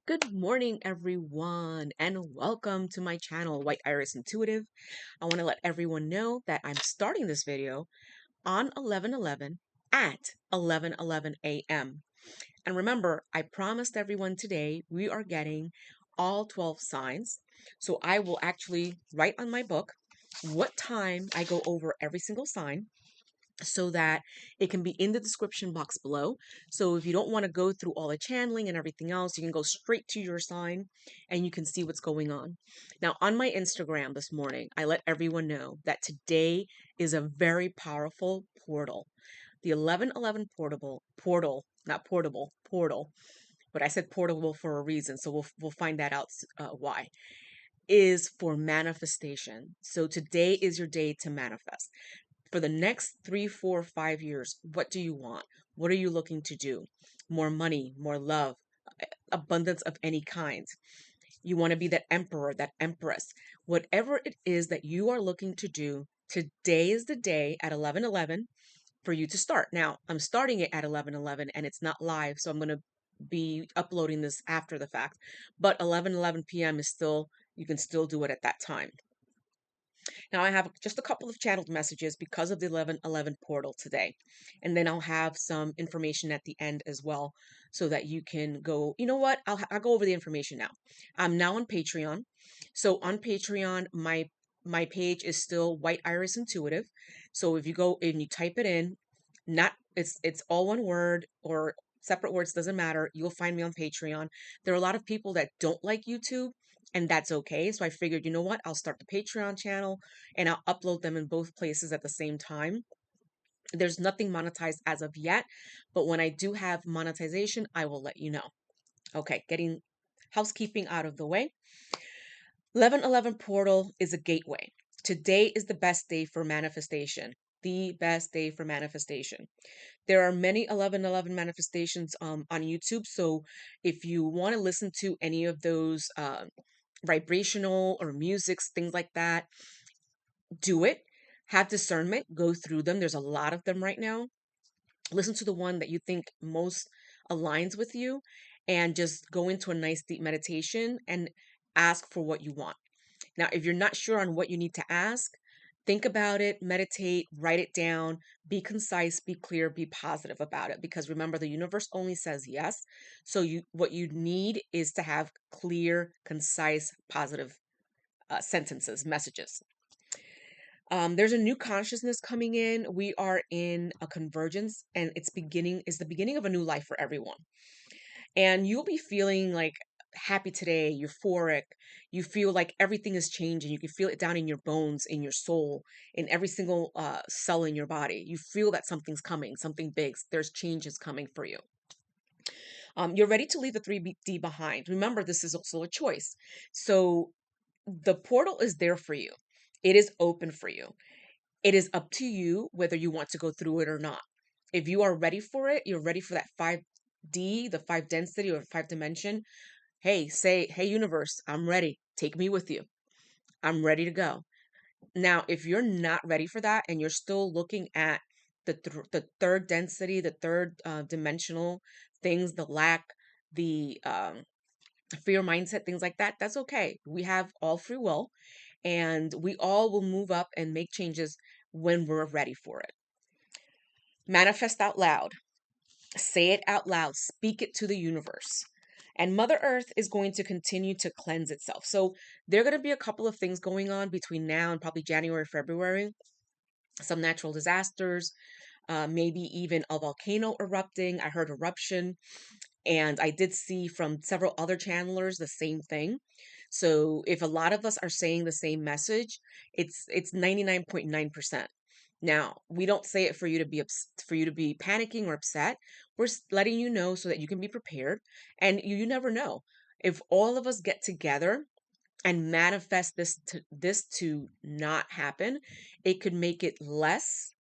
Good morning, everyone, and welcome to my channel, White Iris Intuitive. I want to let everyone know that I'm starting this video on 11/11 at 11:11 a.m. And remember, I promised everyone today we are getting all 12 signs. So I will actually write on my book what time I go over every single sign so that it can be in the description box below. So if you don't want to go through all the channeling and everything else, you can go straight to your sign and you can see what's going on. Now, on my Instagram this morning, I let everyone know that today is a very powerful portal. The 11/11 portal, but I said portable for a reason, so we'll find that out why. Is for manifestation. So today is your day to manifest for the next 3, 4, 5 years. What do you want? What are you looking to do? More money, more love, abundance of any kind. You want to be that emperor, that empress. Whatever it is that you are looking to do, today is the day at 11:11 for you to start. Now, I'm starting it at 11:11 and it's not live, so I'm going to be uploading this after the fact. But 11:11 p.m. is still, you can still do it at that time. Now I have just a couple of channeled messages because of the 11/11 portal today. And then I'll have some information at the end as well so that you can go, you know what? I'll go over the information now. I'm now on Patreon. So on Patreon, my page is still White Iris Intuitive. So if you go and you type it in, not it's all one word or separate words, doesn't matter. You'll find me on Patreon. There are a lot of people that don't like YouTube, and that's okay. So I figured, you know what? I'll start the Patreon channel and I'll upload them in both places at the same time. There's nothing monetized as of yet, but when I do have monetization, I will let you know. Okay, getting housekeeping out of the way. 11/11 portal is a gateway. Today is the best day for manifestation. The best day for manifestation. There are many 11/11 manifestations on YouTube. So if you want to listen to any of those vibrational or musics, things like that, do it. Have discernment, go through them. There's a lot of them right now. Listen to the one that you think most aligns with you and just go into a nice deep meditation and ask for what you want. Now, if you're not sure on what you need to ask, think about it, meditate, write it down, be concise, be clear, be positive about it. Because remember, the universe only says yes. So what you need is to have clear, concise, positive sentences, messages. There's a new consciousness coming in. We are in a convergence, and is the beginning of a new life for everyone. And you'll be feeling like happy today, euphoric. You feel like everything is changing. You can feel it down in your bones, in your soul, in every single cell in your body. You feel that something's coming, something big. There's changes coming for you. You're ready to leave the 3D behind. Remember, this is also a choice. So the portal is there for you. It is open for you. It is up to you whether you want to go through it or not. If you are ready for it, you're ready for that 5D, the 5 density or 5 dimension. Hey, hey, universe, I'm ready. Take me with you. I'm ready to go. Now, if you're not ready for that and you're still looking at the third density, the third dimensional things, the lack, the fear mindset, things like that, that's okay. We have all free will and we all will move up and make changes when we're ready for it. Manifest out loud. Say it out loud. Speak it to the universe. And Mother Earth is going to continue to cleanse itself. So there are going to be a couple of things going on between now and probably January, February. Some natural disasters, maybe even a volcano erupting. I heard eruption. And I did see from several other channelers the same thing. So if a lot of us are saying the same message, it's 99.9%. Now, we don't say it for you to be panicking or upset. We're letting you know so that you can be prepared. And you never know. If all of us get together and manifest this to not happen, it could make it less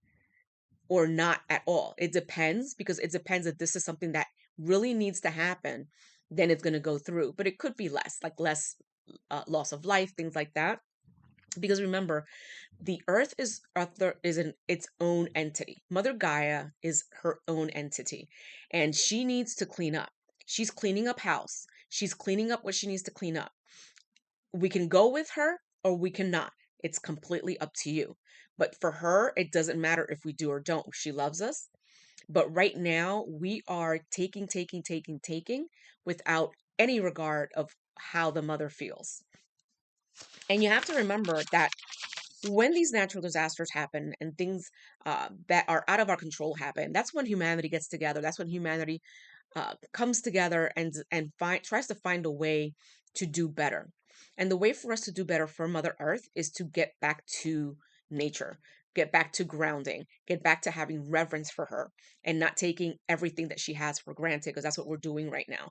or not at all. It depends, because it depends if this is something that really needs to happen, then it's going to go through. But it could be less, like less loss of life, things like that. Because remember, the earth is its own entity. Mother Gaia is her own entity, and she needs to clean up. She's cleaning up house. She's cleaning up what she needs to clean up. We can go with her or we cannot. It's completely up to you. But for her, it doesn't matter if we do or don't. She loves us. But right now, we are taking without any regard of how the mother feels. And you have to remember that when these natural disasters happen and things that are out of our control happen, that's when humanity gets together. That's when humanity comes together and tries to find a way to do better. And the way for us to do better for Mother Earth is to get back to nature, get back to grounding, get back to having reverence for her and not taking everything that she has for granted, because that's what we're doing right now.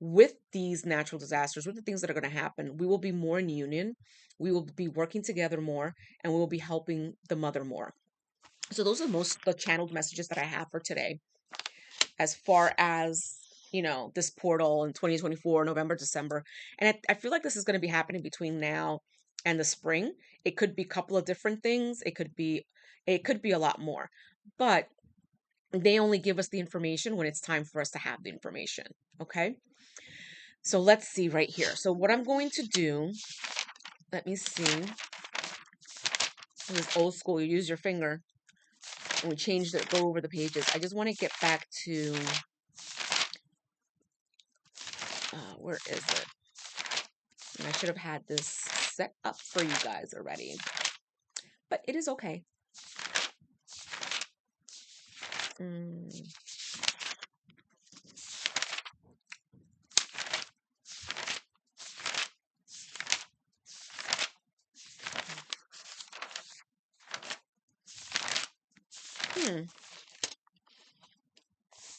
With these natural disasters, with the things that are going to happen, we will be more in union. We will be working together more, and we will be helping the mother more. So those are most the channeled messages that I have for today. As far as, this portal in 2024, November, December. And I feel like this is going to be happening between now and the spring. It could be a couple of different things. It could be a lot more. But they only give us the information when it's time for us to have the information. Okay? So let's see right here. So what I'm going to do, let me see. This is old school. You use your finger. And we changed it, go over the pages. I just want to get back to, where is it? And I should have had this set up for you guys already. But it is okay.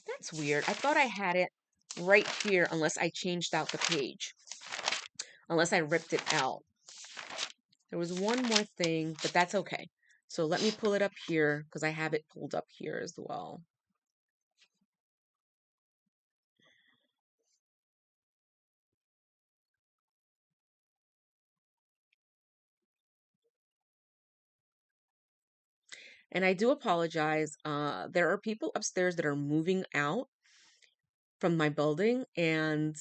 That's weird. I thought I had it right here unless I changed out the page. Unless I ripped it out. There was one more thing, but that's okay. So let me pull it up here because I have it pulled up here as well. And I do apologize. There are people upstairs that are moving out from my building and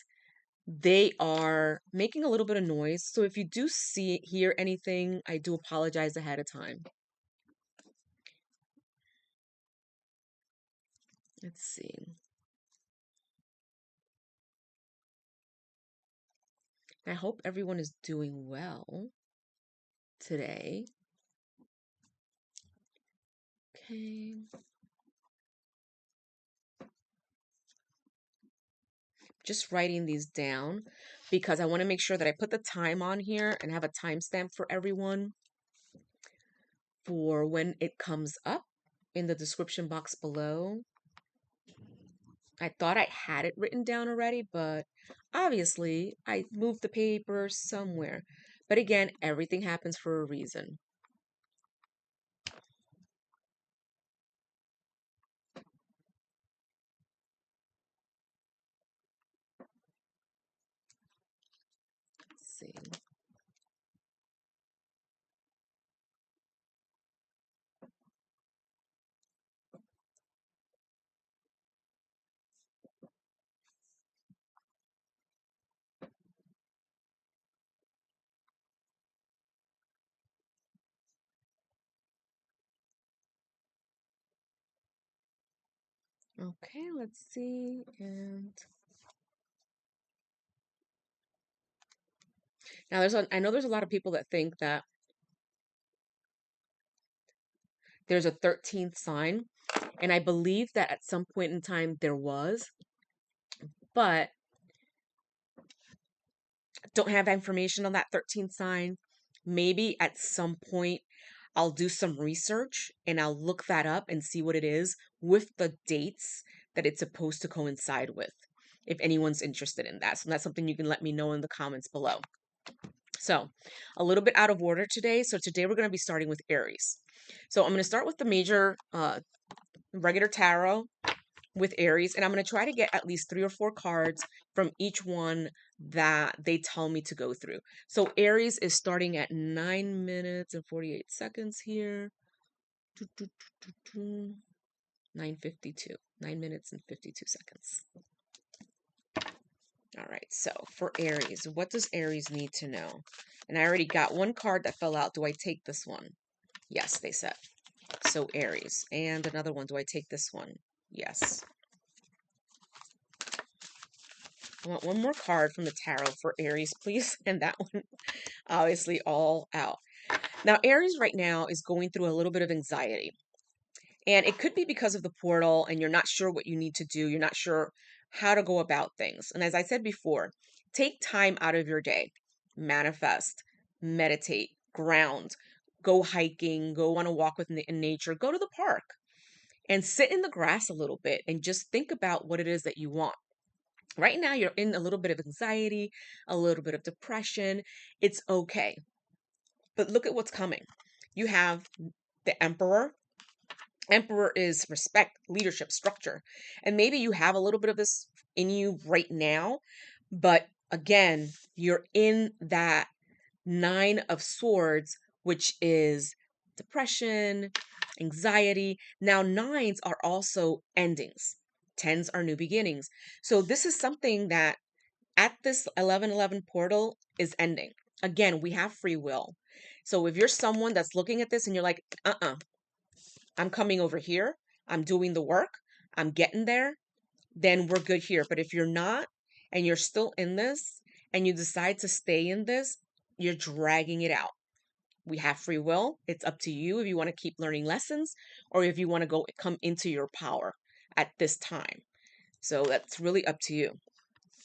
they are making a little bit of noise. So if you do hear anything, I do apologize ahead of time. Let's see. I hope everyone is doing well today. Okay. Just writing these down because I want to make sure that I put the time on here and have a timestamp for everyone for when it comes up in the description box below. I thought I had it written down already, but obviously I moved the paper somewhere. But again, everything happens for a reason. Let's see. Okay, let's see. And now I know there's a lot of people that think that there's a 13th sign, and I believe that at some point in time there was, but don't have information on that 13th sign. Maybe at some point I'll do some research and I'll look that up and see what it is with the dates that it's supposed to coincide with, if anyone's interested in that. So that's something you can let me know in the comments below. So a little bit out of order today. So today we're going to be starting with Aries. So I'm going to start with the major regular tarot with Aries, and I'm going to try to get at least 3 or 4 cards from each one that they tell me to go through. So Aries is starting at 9 minutes and 48 seconds here. 9:52. 9 minutes and 52 seconds. All right, so for Aries, what does Aries need to know? And I already got one card that fell out. Do I take this one? Yes, they said. So Aries. And another one. Do I take this one? Yes. I want one more card from the tarot for Aries, please. And that one, obviously, all out. Now, Aries right now is going through a little bit of anxiety. And it could be because of the portal and you're not sure what you need to do. You're not sure how to go about things. And as I said before, take time out of your day, manifest, meditate, ground, go hiking, go on a walk in nature, go to the park and sit in the grass a little bit and just think about what it is that you want. Right now, you're in a little bit of anxiety, a little bit of depression. It's okay. But look at what's coming. You have the Emperor. Emperor is respect, leadership, structure. And maybe you have a little bit of this in you right now, but again, you're in that Nine of Swords, which is depression, anxiety. Now, nines are also endings. Tens are new beginnings. So this is something that at this 1111 portal is ending. Again, we have free will. So if you're someone that's looking at this and you're like, I'm coming over here, I'm doing the work, I'm getting there, then we're good here. But if you're not and you're still in this and you decide to stay in this, you're dragging it out. We have free will. It's up to you if you want to keep learning lessons or if you want to come into your power at this time. So that's really up to you.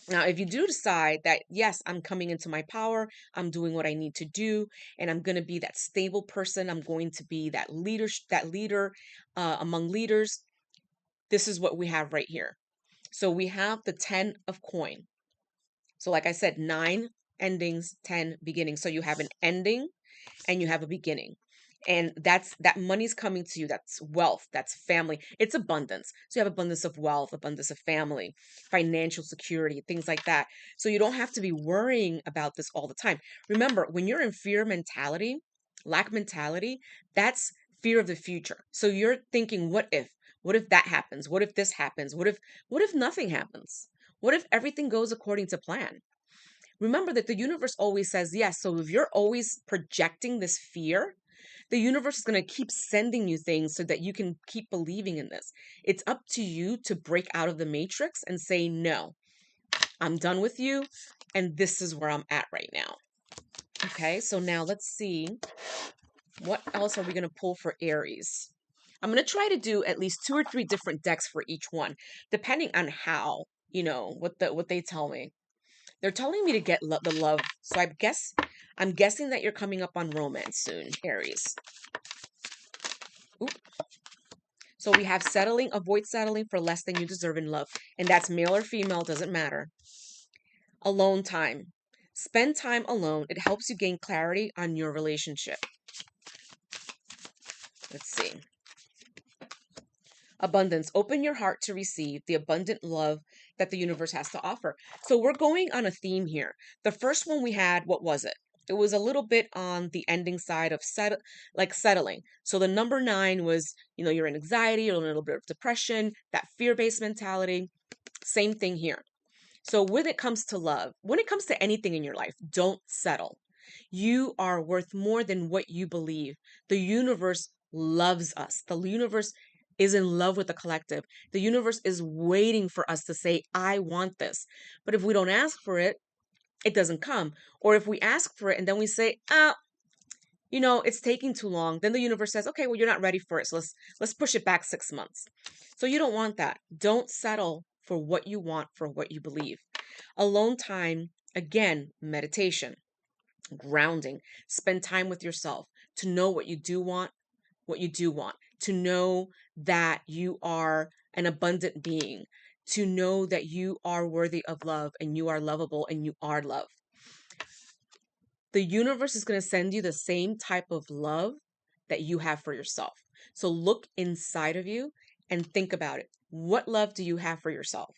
Now, if you do decide that, yes, I'm coming into my power, I'm doing what I need to do, and I'm going to be that stable person, I'm going to be that leader among leaders, this is what we have right here. So we have the 10 of coin. So like I said, 9 endings, 10 beginnings. So you have an ending and you have a beginning. And that money's coming to you. That's wealth, that's family, it's abundance. So you have abundance of wealth, abundance of family, financial security, things like that. So you don't have to be worrying about this all the time. Remember, when you're in fear mentality, lack mentality, that's fear of the future. So you're thinking, what if? What if that happens? What if this happens? What if nothing happens? What if everything goes according to plan? Remember that the universe always says yes. So if you're always projecting this fear, the universe is going to keep sending you things so that you can keep believing in this. It's up to you to break out of the matrix and say, no, I'm done with you. And this is where I'm at right now. Okay, so now let's see. What else are we going to pull for Aries? I'm going to try to do at least 2 or 3 different decks for each one, depending on how, what they tell me. They're telling me to get the love. So I'm guessing that you're coming up on romance soon, Aries. Oop. So we have settling, avoid settling for less than you deserve in love. And that's male or female, doesn't matter. Alone time. Spend time alone. It helps you gain clarity on your relationship. Let's see. Abundance. Open your heart to receive the abundant love that the universe has to offer. So we're going on a theme here. The first one we had, what was it? It was a little bit on the ending side of settling. So the number 9 was, you're in anxiety or a little bit of depression, that fear-based mentality. Same thing here. So when it comes to love, when it comes to anything in your life, don't settle. You are worth more than what you believe. The universe loves us. The universe is in love with the collective. The universe is waiting for us to say, I want this. But if we don't ask for it, it doesn't come. Or if we ask for it and then we say, it's taking too long, then the universe says, okay, well, you're not ready for it. So let's push it back 6 months. So you don't want that. Don't settle for what you want, for what you believe. Alone time, again, meditation, grounding, spend time with yourself to know what you do want, to know that you are an abundant being, to know that you are worthy of love and you are lovable and you are love. The universe is going to send you the same type of love that you have for yourself. So look inside of you and think about it. What love do you have for yourself?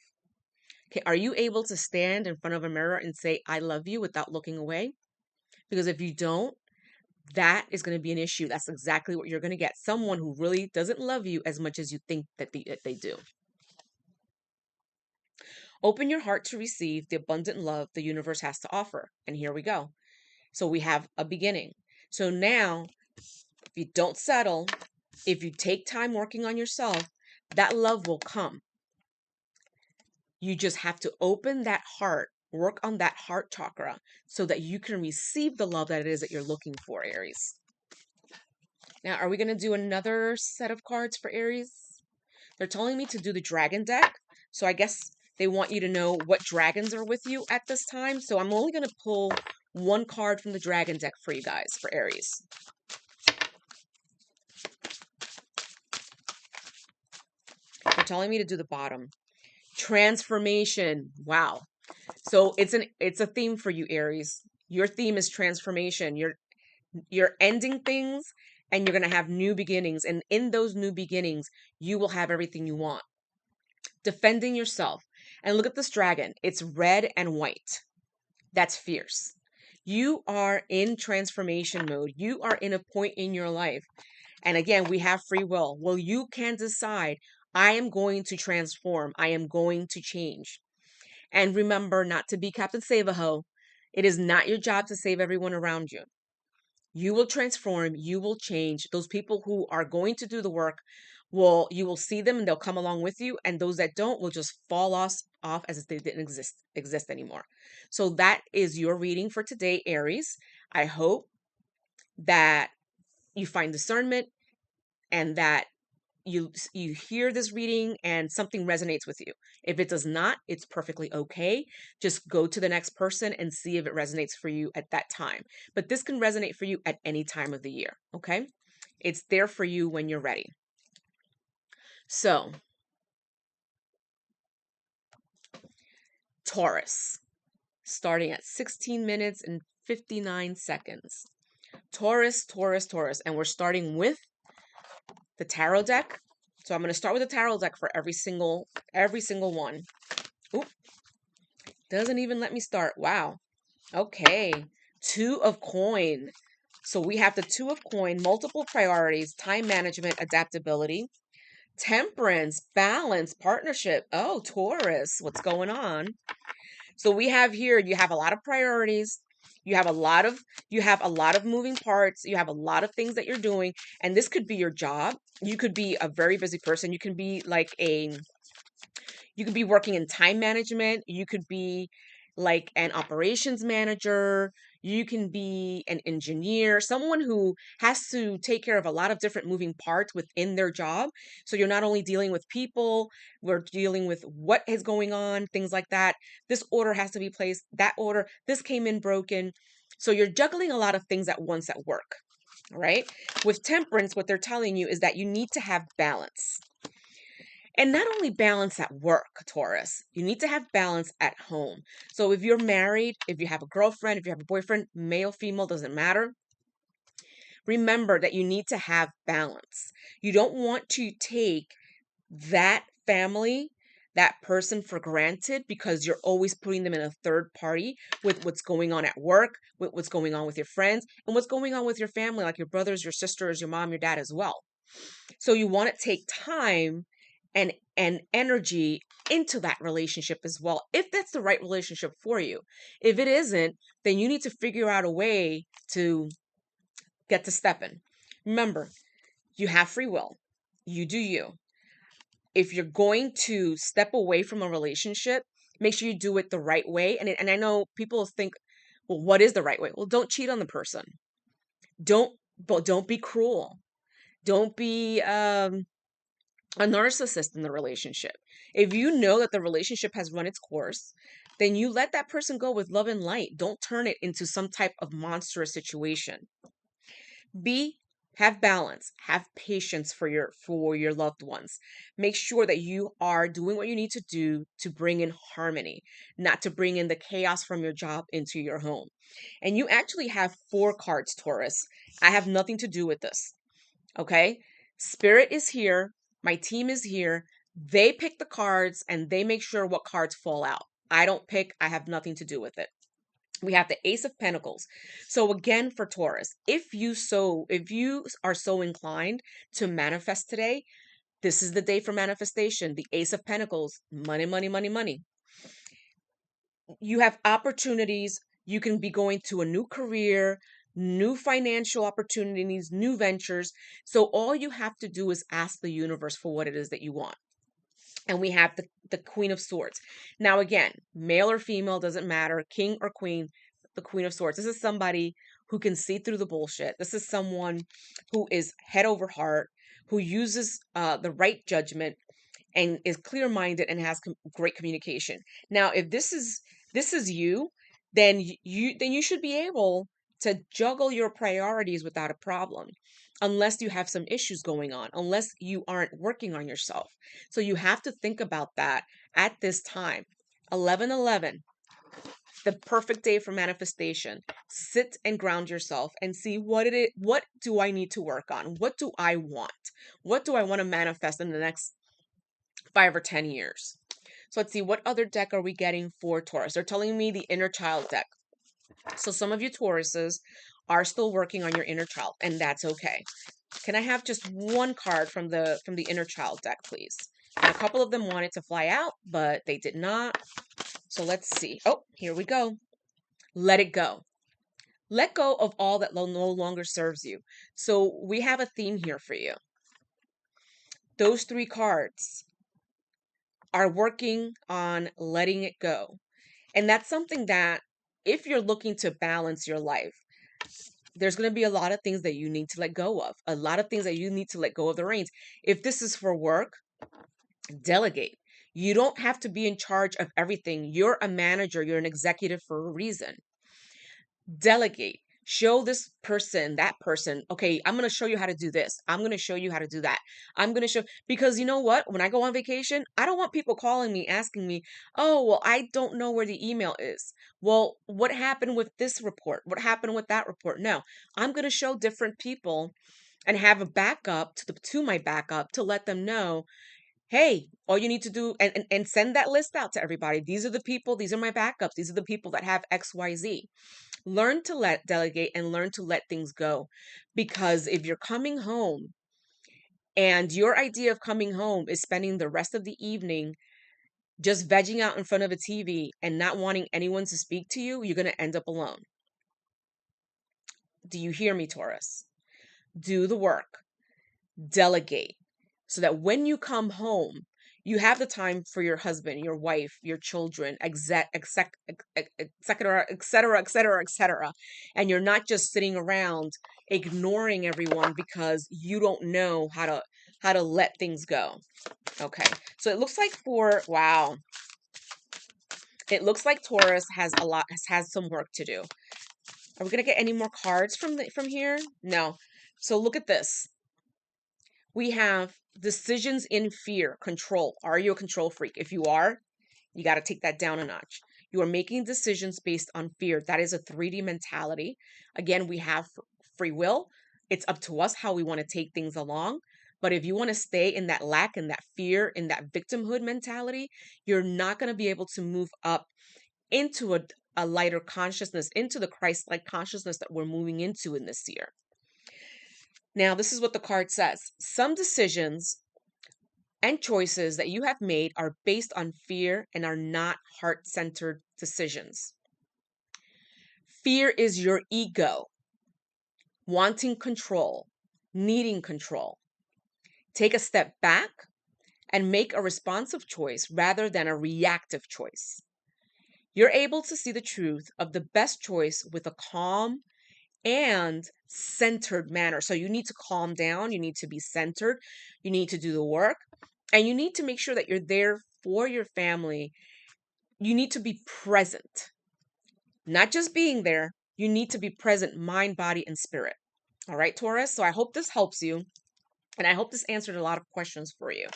Okay, are you able to stand in front of a mirror and say, I love you without looking away? Because if you don't, that is going to be an issue. That's exactly what you're going to get. Someone who really doesn't love you as much as you think that they do. Open your heart to receive the abundant love the universe has to offer. And here we go. So we have a beginning. So now, if you don't settle, if you take time working on yourself, that love will come. You just have to open that heart, work on that heart chakra so that you can receive the love that it is that you're looking for, Aries. Now, are we going to do another set of cards for Aries? They're telling me to do the dragon deck. So I guess they want you to know what dragons are with you at this time. So I'm only going to pull one card from the dragon deck for you guys, for Aries. They're telling me to do the bottom. Transformation. Wow. So it's a theme for you, Aries. Your theme is transformation. You're ending things and you're going to have new beginnings. And in those new beginnings, you will have everything you want. Defending yourself. And look at this dragon. It's red and white. That's fierce. You are in transformation mode. You are in a point in your life. And again, we have free will. Well, you can decide, I am going to transform. I am going to change. And remember not to be Captain Save-A-Ho. It is not your job to save everyone around you. You will transform. You will change. Those people who are going to do the work, you will see them and they'll come along with you. And those that don't will just fall off as if they didn't exist anymore. So that is your reading for today, Aries. I hope that you find discernment and that you hear this reading and something resonates with you. If it does not, it's perfectly okay. Just go to the next person and see if it resonates for you at that time. But this can resonate for you at any time of the year, okay? It's there for you when you're ready. So, Taurus, starting at 16 minutes and 59 seconds. Taurus, Taurus, Taurus. And we're starting with the tarot deck. So I'm going to start with the tarot deck for every single one. Oop. Doesn't even let me start. Wow. Okay. 2 of coin. So we have the 2 of coin, multiple priorities, time management, adaptability, temperance, balance, partnership. Oh, Taurus, what's going on? So we have here, you have a lot of priorities. You have a lot of moving parts. You have a lot of things that you're doing. And this could be your job. You could be a very busy person. You can be you could be working in time management. You could be like an operations manager. You can be an engineer, someone who has to take care of a lot of different moving parts within their job. So you're not only dealing with people, we're dealing with what is going on, things like that. This order has to be placed, that order, this came in broken. So you're juggling a lot of things at once at work, right? With temperance, what they're telling you is that you need to have balance. And not only balance at work, Taurus, you need to have balance at home. So if you're married, if you have a girlfriend, if you have a boyfriend, male, female, doesn't matter. Remember that you need to have balance. You don't want to take that family, that person for granted because you're always putting them in a third party with what's going on at work, with what's going on with your friends, and what's going on with your family, like your brothers, your sisters, your mom, your dad as well. So you want to take time and energy into that relationship as well, if that's the right relationship for you. If it isn't, then you need to figure out a way to get to stepping. Remember, you have free will. You do you. If you're going to step away from a relationship, make sure you do it the right way. And I know people think, well, what is the right way? Well, don't cheat on the person. Don't be cruel. Don't be a narcissist in the relationship. If you know that the relationship has run its course, then you let that person go with love and light. Don't turn it into some type of monstrous situation. Have balance, have patience for your loved ones. Make sure that you are doing what you need to do to bring in harmony, not to bring in the chaos from your job into your home. And you actually have 4 cards, Taurus. I have nothing to do with this. Okay? Spirit is here. My team is here. They pick the cards and they make sure what cards fall out. I don't pick. I have nothing to do with it. We have the Ace of Pentacles. So again, for Taurus, if you are so inclined to manifest today, this is the day for manifestation. The Ace of Pentacles, money, money, money, money. You have opportunities. You can be going to a new career, new financial opportunities, new ventures. So all you have to do is ask the universe for what it is that you want. And we have the Queen of Swords. Now, again, male or female, doesn't matter, king or queen, the Queen of Swords. This is somebody who can see through the bullshit. This is someone who is head over heart, who uses the right judgment and is clear-minded and has great communication. Now, if this is you, then you should be able to juggle your priorities without a problem, unless you have some issues going on, unless you aren't working on yourself. So you have to think about that at this time. 11/11, the perfect day for manifestation. Sit and ground yourself and see what do I need to work on? What do I want? What do I want to manifest in the next 5 or 10 years? So let's see, what other deck are we getting for Taurus? They're telling me the inner child deck. So some of you Tauruses are still working on your inner child, and that's okay. Can I have just one card from the inner child deck, please? And a couple of them wanted to fly out, but they did not. So let's see. Oh, here we go. Let it go. Let go of all that no longer serves you. So we have a theme here for you. Those 3 cards are working on letting it go. And that's something that, if you're looking to balance your life, there's going to be a lot of things that you need to let go of, a lot of things that you need to let go of the reins. If this is for work, delegate. You don't have to be in charge of everything. You're a manager, you're an executive for a reason. Delegate. Show this person, that person, okay, I'm going to show you how to do this. I'm going to show you how to do that. I'm going to show, because you know what? When I go on vacation, I don't want people calling me, asking me, oh, well, I don't know where the email is. Well, what happened with this report? What happened with that report? No, I'm going to show different people and have a backup to my backup to let them know, hey, all you need to do, and send that list out to everybody. These are the people, these are my backups. These are the people that have XYZ. Learn to delegate and learn to let things go. Because if you're coming home and your idea of coming home is spending the rest of the evening just vegging out in front of a TV and not wanting anyone to speak to you, you're going to end up alone. Do you hear me, Taurus? Do the work. Delegate. So that when you come home, you have the time for your husband, your wife, your children, et cetera, et cetera, et cetera, et cetera. And you're not just sitting around ignoring everyone because you don't know how to let things go. Okay. So it looks like wow. It looks like Taurus has some work to do. Are we gonna get any more cards from here? No. So look at this. We have decisions in fear, control. Are you a control freak? If you are, you got to take that down a notch. You are making decisions based on fear. That is a 3D mentality. Again, we have free will. It's up to us how we want to take things along. But if you want to stay in that lack and that fear and that victimhood mentality, you're not going to be able to move up into a lighter consciousness, into the Christ-like consciousness that we're moving into in this year. Now, this is what the card says. Some decisions and choices that you have made are based on fear and are not heart-centered decisions. Fear is your ego, wanting control, needing control. Take a step back and make a responsive choice rather than a reactive choice. You're able to see the truth of the best choice with a calm and centered manner. So you need to calm down. You need to be centered. You need to do the work. And you need to make sure that you're there for your family. You need to be present. Not just being there. You need to be present, mind, body, and spirit. All right, Taurus? So I hope this helps you. And I hope this answered a lot of questions for you.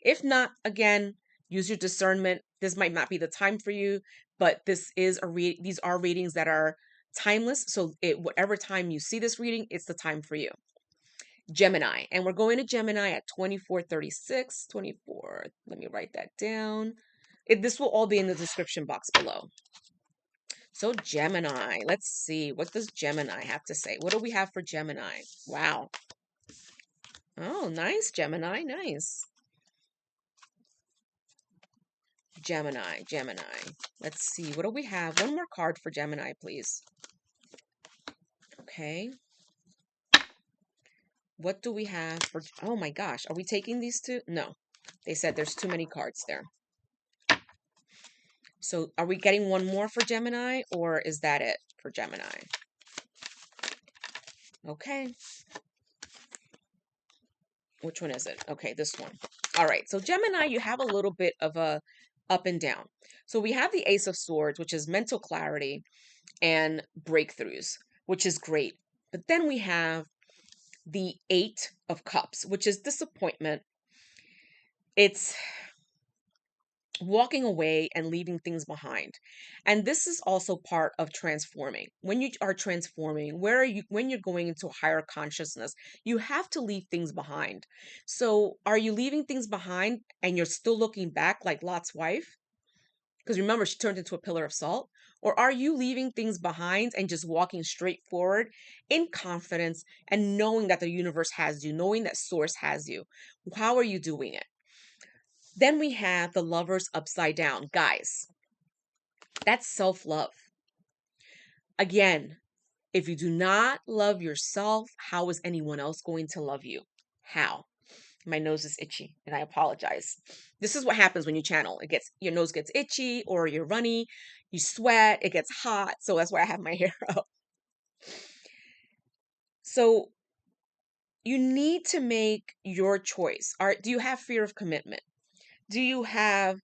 If not, again, use your discernment. This might not be the time for you, but these are readings that are timeless. So whatever time you see this reading, it's the time for you. Gemini. And we're going to Gemini at 2436. 24. Let me write that down. This will all be in the description box below. So Gemini, let's see. What does Gemini have to say? What do we have for Gemini? Wow. Oh, nice, Gemini. Nice. Gemini. Let's see. What do we have? One more card for Gemini, please. Okay. What do we have for... Oh my gosh. Are we taking these two? No. They said there's too many cards there. So are we getting one more for Gemini, or is that it for Gemini? Okay. Which one is it? Okay, this one. All right. So Gemini, you have a little bit of a up and down. So we have the Ace of Swords, which is mental clarity and breakthroughs, which is great. But then we have the Eight of Cups, which is disappointment. It's walking away and leaving things behind. And this is also part of transforming. When you are transforming, where are you when you're going into higher consciousness, you have to leave things behind. So are you leaving things behind and you're still looking back like Lot's wife? Because remember, she turned into a pillar of salt. Or are you leaving things behind and just walking straight forward in confidence and knowing that the universe has you, knowing that source has you? How are you doing it? Then we have the Lovers upside down. Guys, that's self-love. Again, if you do not love yourself, how is anyone else going to love you? How? My nose is itchy and I apologize. This is what happens when you channel. Your nose gets itchy or you're runny, you sweat, it gets hot. So that's why I have my hair up. So you need to make your choice. Do you have fear of commitment? Do you have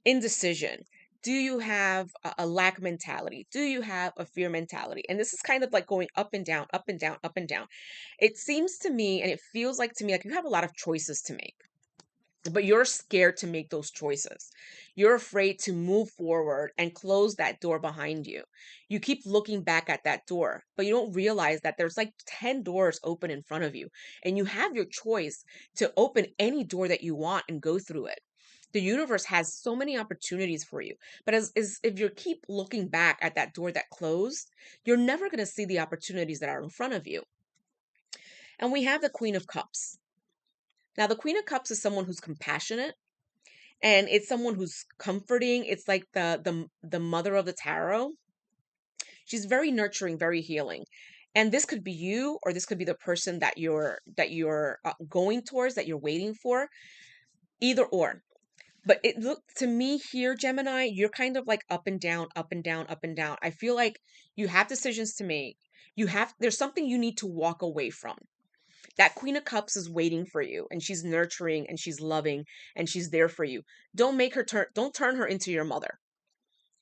indecision? Do you have a lack mentality? Do you have a fear mentality? And this is kind of like going up and down, up and down, up and down. It seems to me, and it feels like to me, like you have a lot of choices to make, but you're scared to make those choices. You're afraid to move forward and close that door behind you. You keep looking back at that door, but you don't realize that there's like 10 doors open in front of you, and you have your choice to open any door that you want and go through it. The universe has so many opportunities for you, but as if you keep looking back at that door that closed, you're never going to see the opportunities that are in front of you. And we have the Queen of Cups. Now, the Queen of Cups is someone who's compassionate, and it's someone who's comforting. It's like the mother of the tarot. She's very nurturing, very healing. And this could be you, or this could be the person that you're going towards, that you're waiting for. Either or. But it looked to me here, Gemini, you're kind of like up and down, up and down, up and down. I feel like you have decisions to make. There's something you need to walk away from. That Queen of Cups is waiting for you, and she's nurturing and she's loving and she's there for you. Don't turn her into your mother,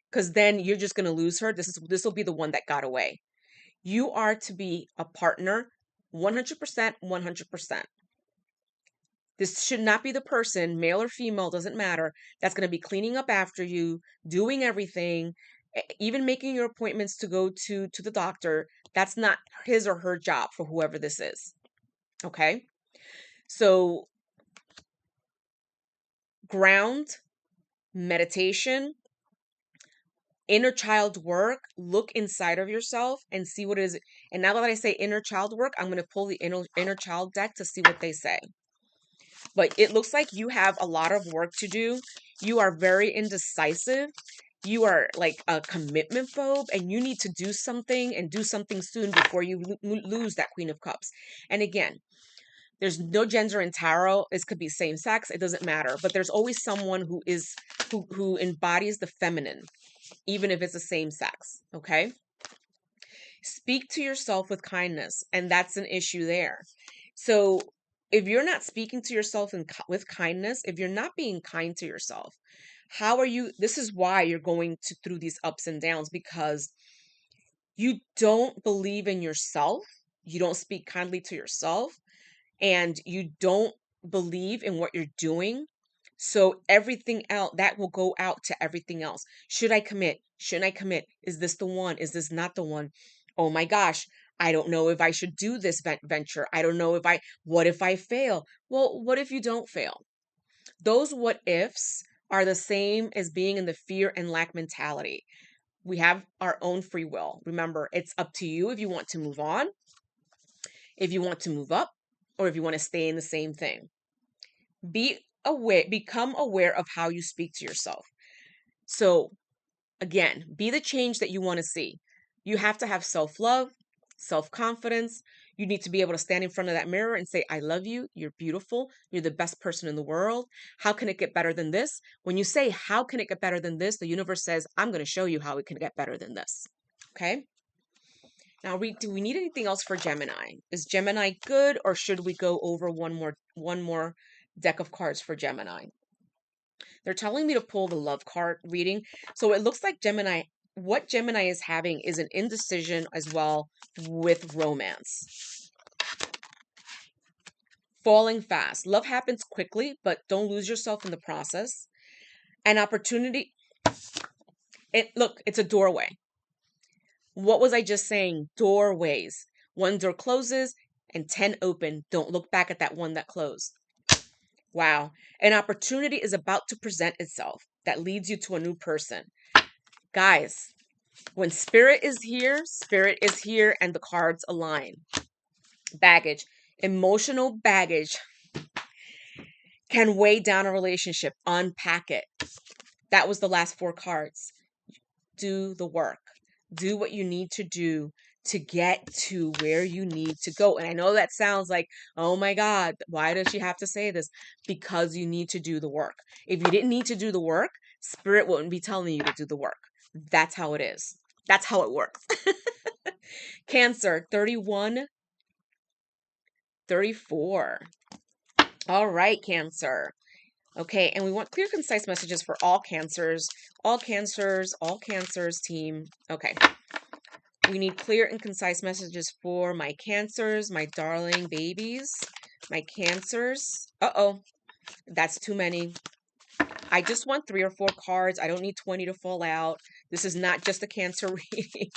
because then you're just going to lose her. This will be the one that got away. You are to be a partner 100%, 100%. This should not be the person, male or female, doesn't matter, that's going to be cleaning up after you, doing everything, even making your appointments to go to the doctor. That's not his or her job for whoever this is. Okay? So ground, meditation, inner child work, look inside of yourself and see what it is. And now that I say inner child work, I'm going to pull the inner child deck to see what they say. But it looks like you have a lot of work to do. You are very indecisive. You are like a commitment phobe, and you need to do something and do something soon before you lose that Queen of Cups. And again, there's no gender in tarot. This could be same sex. It doesn't matter. But there's always someone who embodies the feminine, even if it's the same sex. Okay. Speak to yourself with kindness, and that's an issue there. So if you're not speaking to yourself with kindness, if you're not being kind to yourself, how are you? This is why you're going through these ups and downs, because you don't believe in yourself. You don't speak kindly to yourself, and you don't believe in what you're doing. So everything else that will go out to everything else. Should I commit? Shouldn't I commit? Is this the one? Is this not the one? Oh my gosh, I don't know if I should do this venture. I don't know what if I fail? Well, what if you don't fail? Those what ifs are the same as being in the fear and lack mentality. We have our own free will. Remember, it's up to you if you want to move on, if you want to move up, or if you want to stay in the same thing. Become aware of how you speak to yourself. So again, be the change that you want to see. You have to have self-love, self-confidence. You need to be able to stand in front of that mirror and say, I love you. You're beautiful. You're the best person in the world. How can it get better than this? When you say, how can it get better than this? The universe says, I'm going to show you how it can get better than this. Okay. Now, do we need anything else for Gemini? Is Gemini good, or should we go over one more deck of cards for Gemini? They're telling me to pull the love card reading. So it looks like Gemini, what Gemini is having is an indecision as well with romance. Falling fast. Love happens quickly, but don't lose yourself in the process. An opportunity. Look, it's a doorway. What was I just saying? Doorways. One door closes and 10 open. Don't look back at that one that closed. Wow. An opportunity is about to present itself that leads you to a new person. Guys, when spirit is here and the cards align. Baggage. Emotional baggage can weigh down a relationship. Unpack it. That was the last 4 cards. Do the work. Do what you need to do to get to where you need to go. And I know that sounds like, oh my God, why does she have to say this? Because you need to do the work. If you didn't need to do the work, spirit wouldn't be telling you to do the work. That's how it is. That's how it works. Cancer, 31, 34. All right, Cancer. Okay, and we want clear, concise messages for all cancers, team. Okay. We need clear and concise messages for my cancers, my darling babies, my cancers. Uh-oh, that's too many. I just want 3 or 4 cards. I don't need 20 to fall out. This is not just a cancer reading.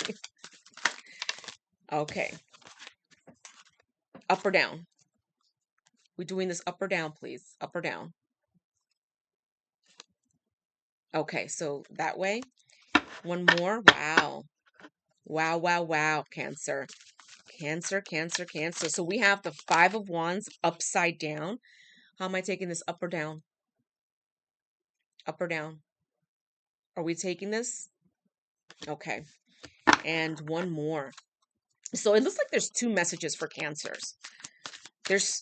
Okay. Up or down? We're doing this up or down, please. Up or down? Okay, so that way. One more. Wow. Wow, wow, wow, Cancer. Cancer, Cancer, Cancer. So we have the 5 of Wands upside down. How am I taking this, up or down? Up or down? Are we taking this? Okay. And one more. So it looks like there's 2 messages for Cancers. There's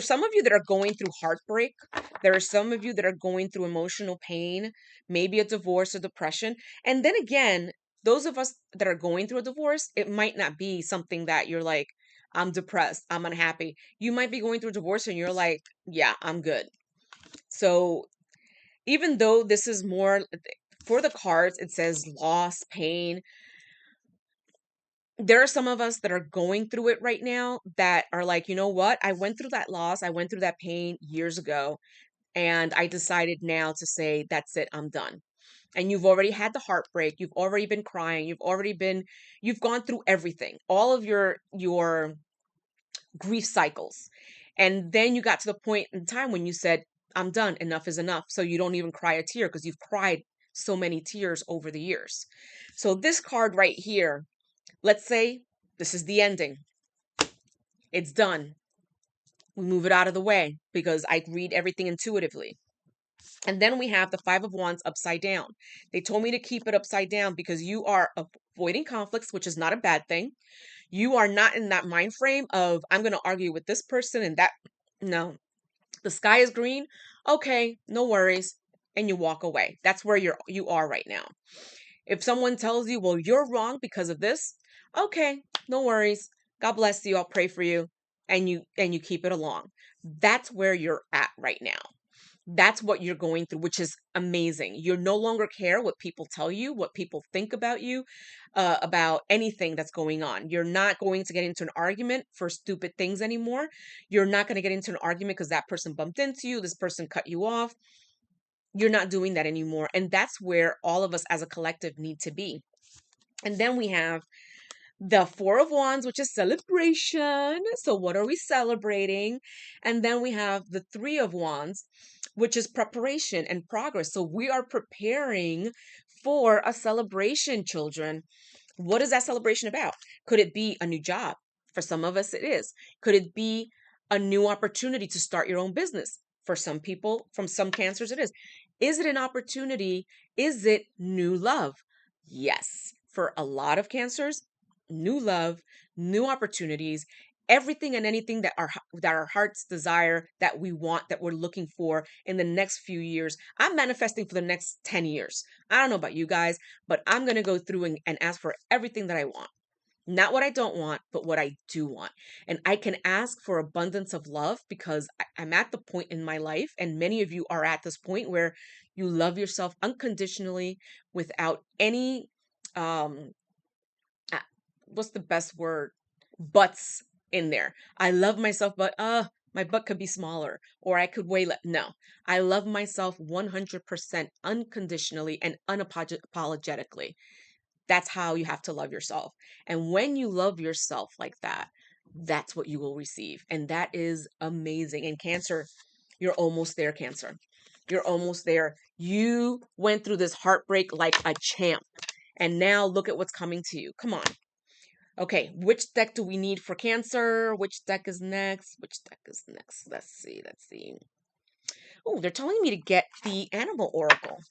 some of you that are going through heartbreak. There are some of you that are going through emotional pain, maybe a divorce or depression. And then again, those of us that are going through a divorce, it might not be something that you're like, I'm depressed, I'm unhappy. You might be going through a divorce and you're like, yeah, I'm good. So even though this is more for the cards, it says loss, pain. There are some of us that are going through it right now that are like, you know what? I went through that loss. I went through that pain years ago. And I decided now to say, that's it. I'm done. And you've already had the heartbreak. You've already been crying. You've gone through everything, all of your grief cycles. And then you got to the point in time when you said, I'm done. Enough is enough. So you don't even cry a tear because you've cried so many tears over the years. So this card right here, let's say this is the ending. It's done. We move it out of the way because I read everything intuitively. And then we have the 5 of Wands upside down. They told me to keep it upside down because you are avoiding conflicts, which is not a bad thing. You are not in that mind frame of, I'm going to argue with this person and that. No, the sky is green. Okay, no worries. And you walk away. That's where you are right now. If someone tells you, well, you're wrong because of this. Okay, no worries. God bless you. I'll pray for you. And you keep it along. That's where you're at right now. That's what you're going through, which is amazing. You no longer care what people tell you, what people think about you, about anything that's going on. You're not going to get into an argument for stupid things anymore. You're not going to get into an argument because that person bumped into you, this person cut you off. You're not doing that anymore. And that's where all of us as a collective need to be. And then we have the 4 of Wands, which is celebration. So what are we celebrating? And then we have the 3 of Wands, which is preparation and progress. So we are preparing for a celebration, children. What is that celebration about? Could it be a new job? For some of us, it is. Could it be a new opportunity to start your own business? For some people, from some cancers, it is. Is it an opportunity Is it new love? Yes. For a lot of Cancers, new love, new opportunities, everything and anything that our hearts desire, that we want, that we're looking for in the next few years. I'm manifesting for the next 10 years. I don't know about you guys, but I'm going to go through and ask for everything that I want. Not what I don't want, but what I do want. And I can ask for abundance of love because I'm at the point in my life, and many of you are at this point where you love yourself unconditionally without any, um, what's the best word? Buts in there. I love myself, but my butt could be smaller, or I could weigh less. No, I love myself 100% unconditionally and unapologetically. That's how you have to love yourself. And when you love yourself like that, that's what you will receive. And that is amazing. And Cancer, you're almost there, Cancer. You're almost there. You went through this heartbreak like a champ. And now look at what's coming to you. Come on. Okay, which deck do we need for Cancer? Which deck is next? Which deck is next? Let's see. Let's see. Oh, they're telling me to get the Animal Oracle.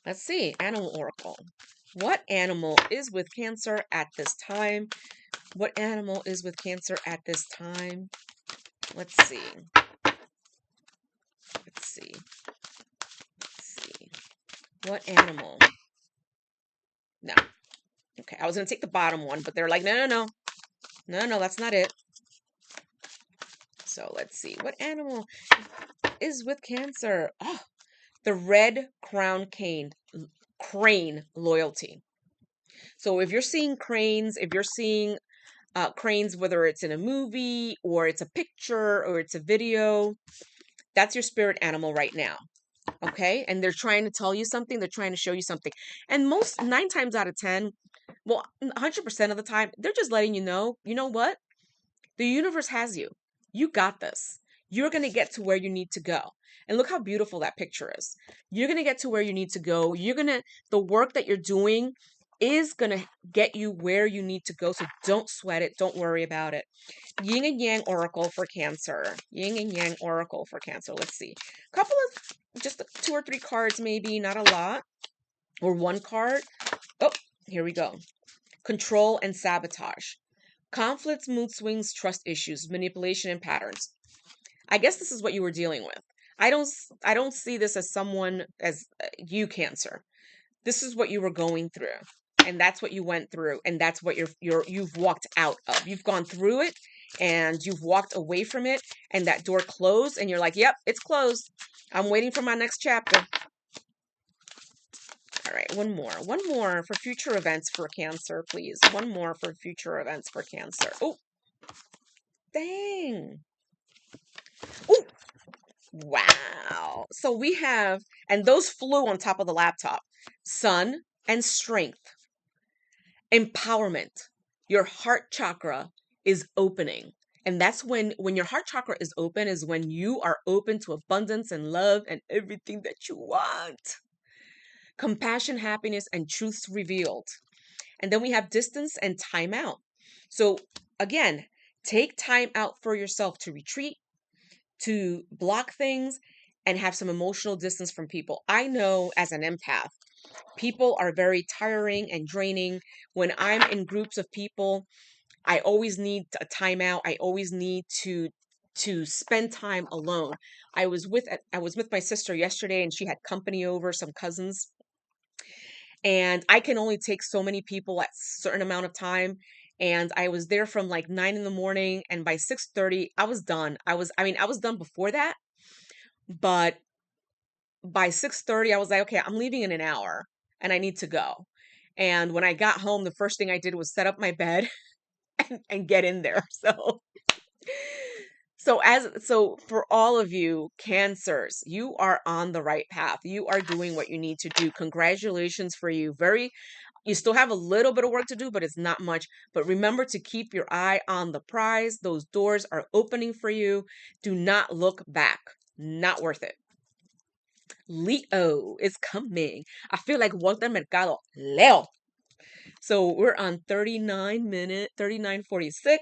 Let's see. Animal Oracle. What animal is with Cancer at this time? What animal is with Cancer at this time? Let's see. Let's see. Let's see. What animal? No. Okay, I was going to take the bottom one, but they're like, no, no, no. No, no, that's not it. So let's see. What animal is with Cancer? Oh, the red crown crane loyalty. So if you're seeing cranes, if you're seeing cranes, whether it's in a movie or it's a picture or it's a video, that's your spirit animal right now. Okay. And they're trying to tell you something. They're trying to show you something. And 9 times out of 10, well, 100% of the time, they're just letting you know what? The universe has you. You got this. You're going to get to where you need to go. And look how beautiful that picture is. You're going to get to where you need to go. The work that you're doing is going to get you where you need to go. So don't sweat it. Don't worry about it. Yin and Yang Oracle for Cancer. Yin and Yang Oracle for Cancer. Let's see. Couple of, just 2 or 3 cards, maybe, not a lot. Or 1 card. Oh, here we go. Control and sabotage. Conflicts, mood swings, trust issues, manipulation, and patterns. I guess this is what you were dealing with. I don't see this as someone as you, Cancer. This is what you were going through, and that's what you went through, and that's what you've walked out of. You've gone through it, and you've walked away from it, and that door closed, and you're like, "Yep, it's closed. I'm waiting for my next chapter." All right, one more for future events for Cancer, please. One more for future events for Cancer. Oh, dang. Oh, wow. So we have, and those flew on top of the laptop. Sun and strength, empowerment. Your heart chakra is opening. And that's when your heart chakra is open, is when you are open to abundance and love and everything that you want. Compassion, happiness, and truths revealed. And then we have distance and time out. So again, take time out for yourself to retreat, to block things, and have some emotional distance from people. I know as an empath, people are very tiring and draining. When I'm in groups of people, I always need a timeout. I always need to spend time alone. I was with my sister yesterday, and she had company over, some cousins. And I can only take so many people at a certain amount of time. And I was there from like 9 in the morning, and by 6:30, I was done. I was done before that, but by 6:30, I was like, okay, I'm leaving in an hour and I need to go. And when I got home, the first thing I did was set up my bed and get in there. So for all of you Cancers, you are on the right path. You are doing what you need to do. Congratulations for you. You still have a little bit of work to do, but it's not much. But remember to keep your eye on the prize. Those doors are opening for you. Do not look back. Not worth it. Leo is coming. I feel like Walter Mercado. Leo. So we're on 39:46.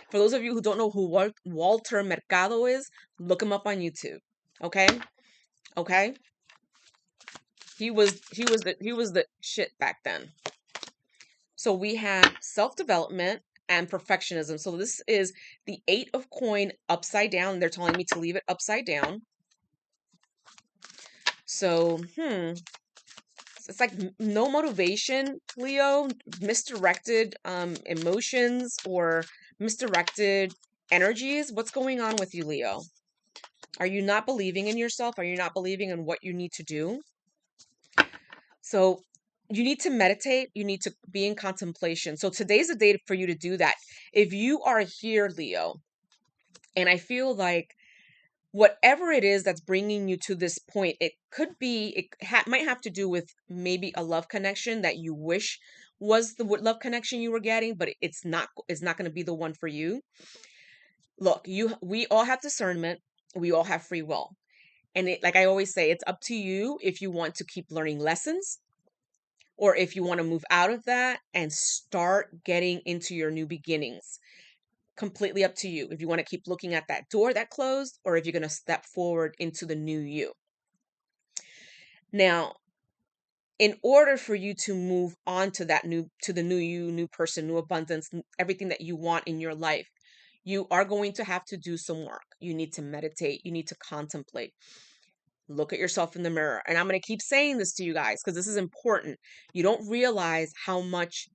For those of you who don't know who Walter Mercado is, look him up on YouTube. Okay? Okay? He was the shit back then. So we have self-development and perfectionism. So this is the 8 of coin upside down. They're telling me to leave it upside down. So, it's like no motivation, Leo, misdirected emotions or misdirected energies. What's going on with you, Leo? Are you not believing in yourself? Are you not believing in what you need to do? So you need to meditate. You need to be in contemplation. So today's the day for you to do that. If you are here, Leo, and I feel like whatever it is that's bringing you to this point, it could be, might have to do with maybe a love connection that you wish was the love connection you were getting, but it's not going to be the one for you. Look, we all have discernment. We all have free will. And like I always say, it's up to you if you want to keep learning lessons or if you want to move out of that and start getting into your new beginnings. Completely up to you if you want to keep looking at that door that closed or if you're going to step forward into the new you. Now, in order for you to move on to the new you, new person, new abundance, everything that you want in your life, you are going to have to do some work. You need to meditate. You need to contemplate. Look at yourself in the mirror. And I'm going to keep saying this to you guys because this is important. You don't realize how much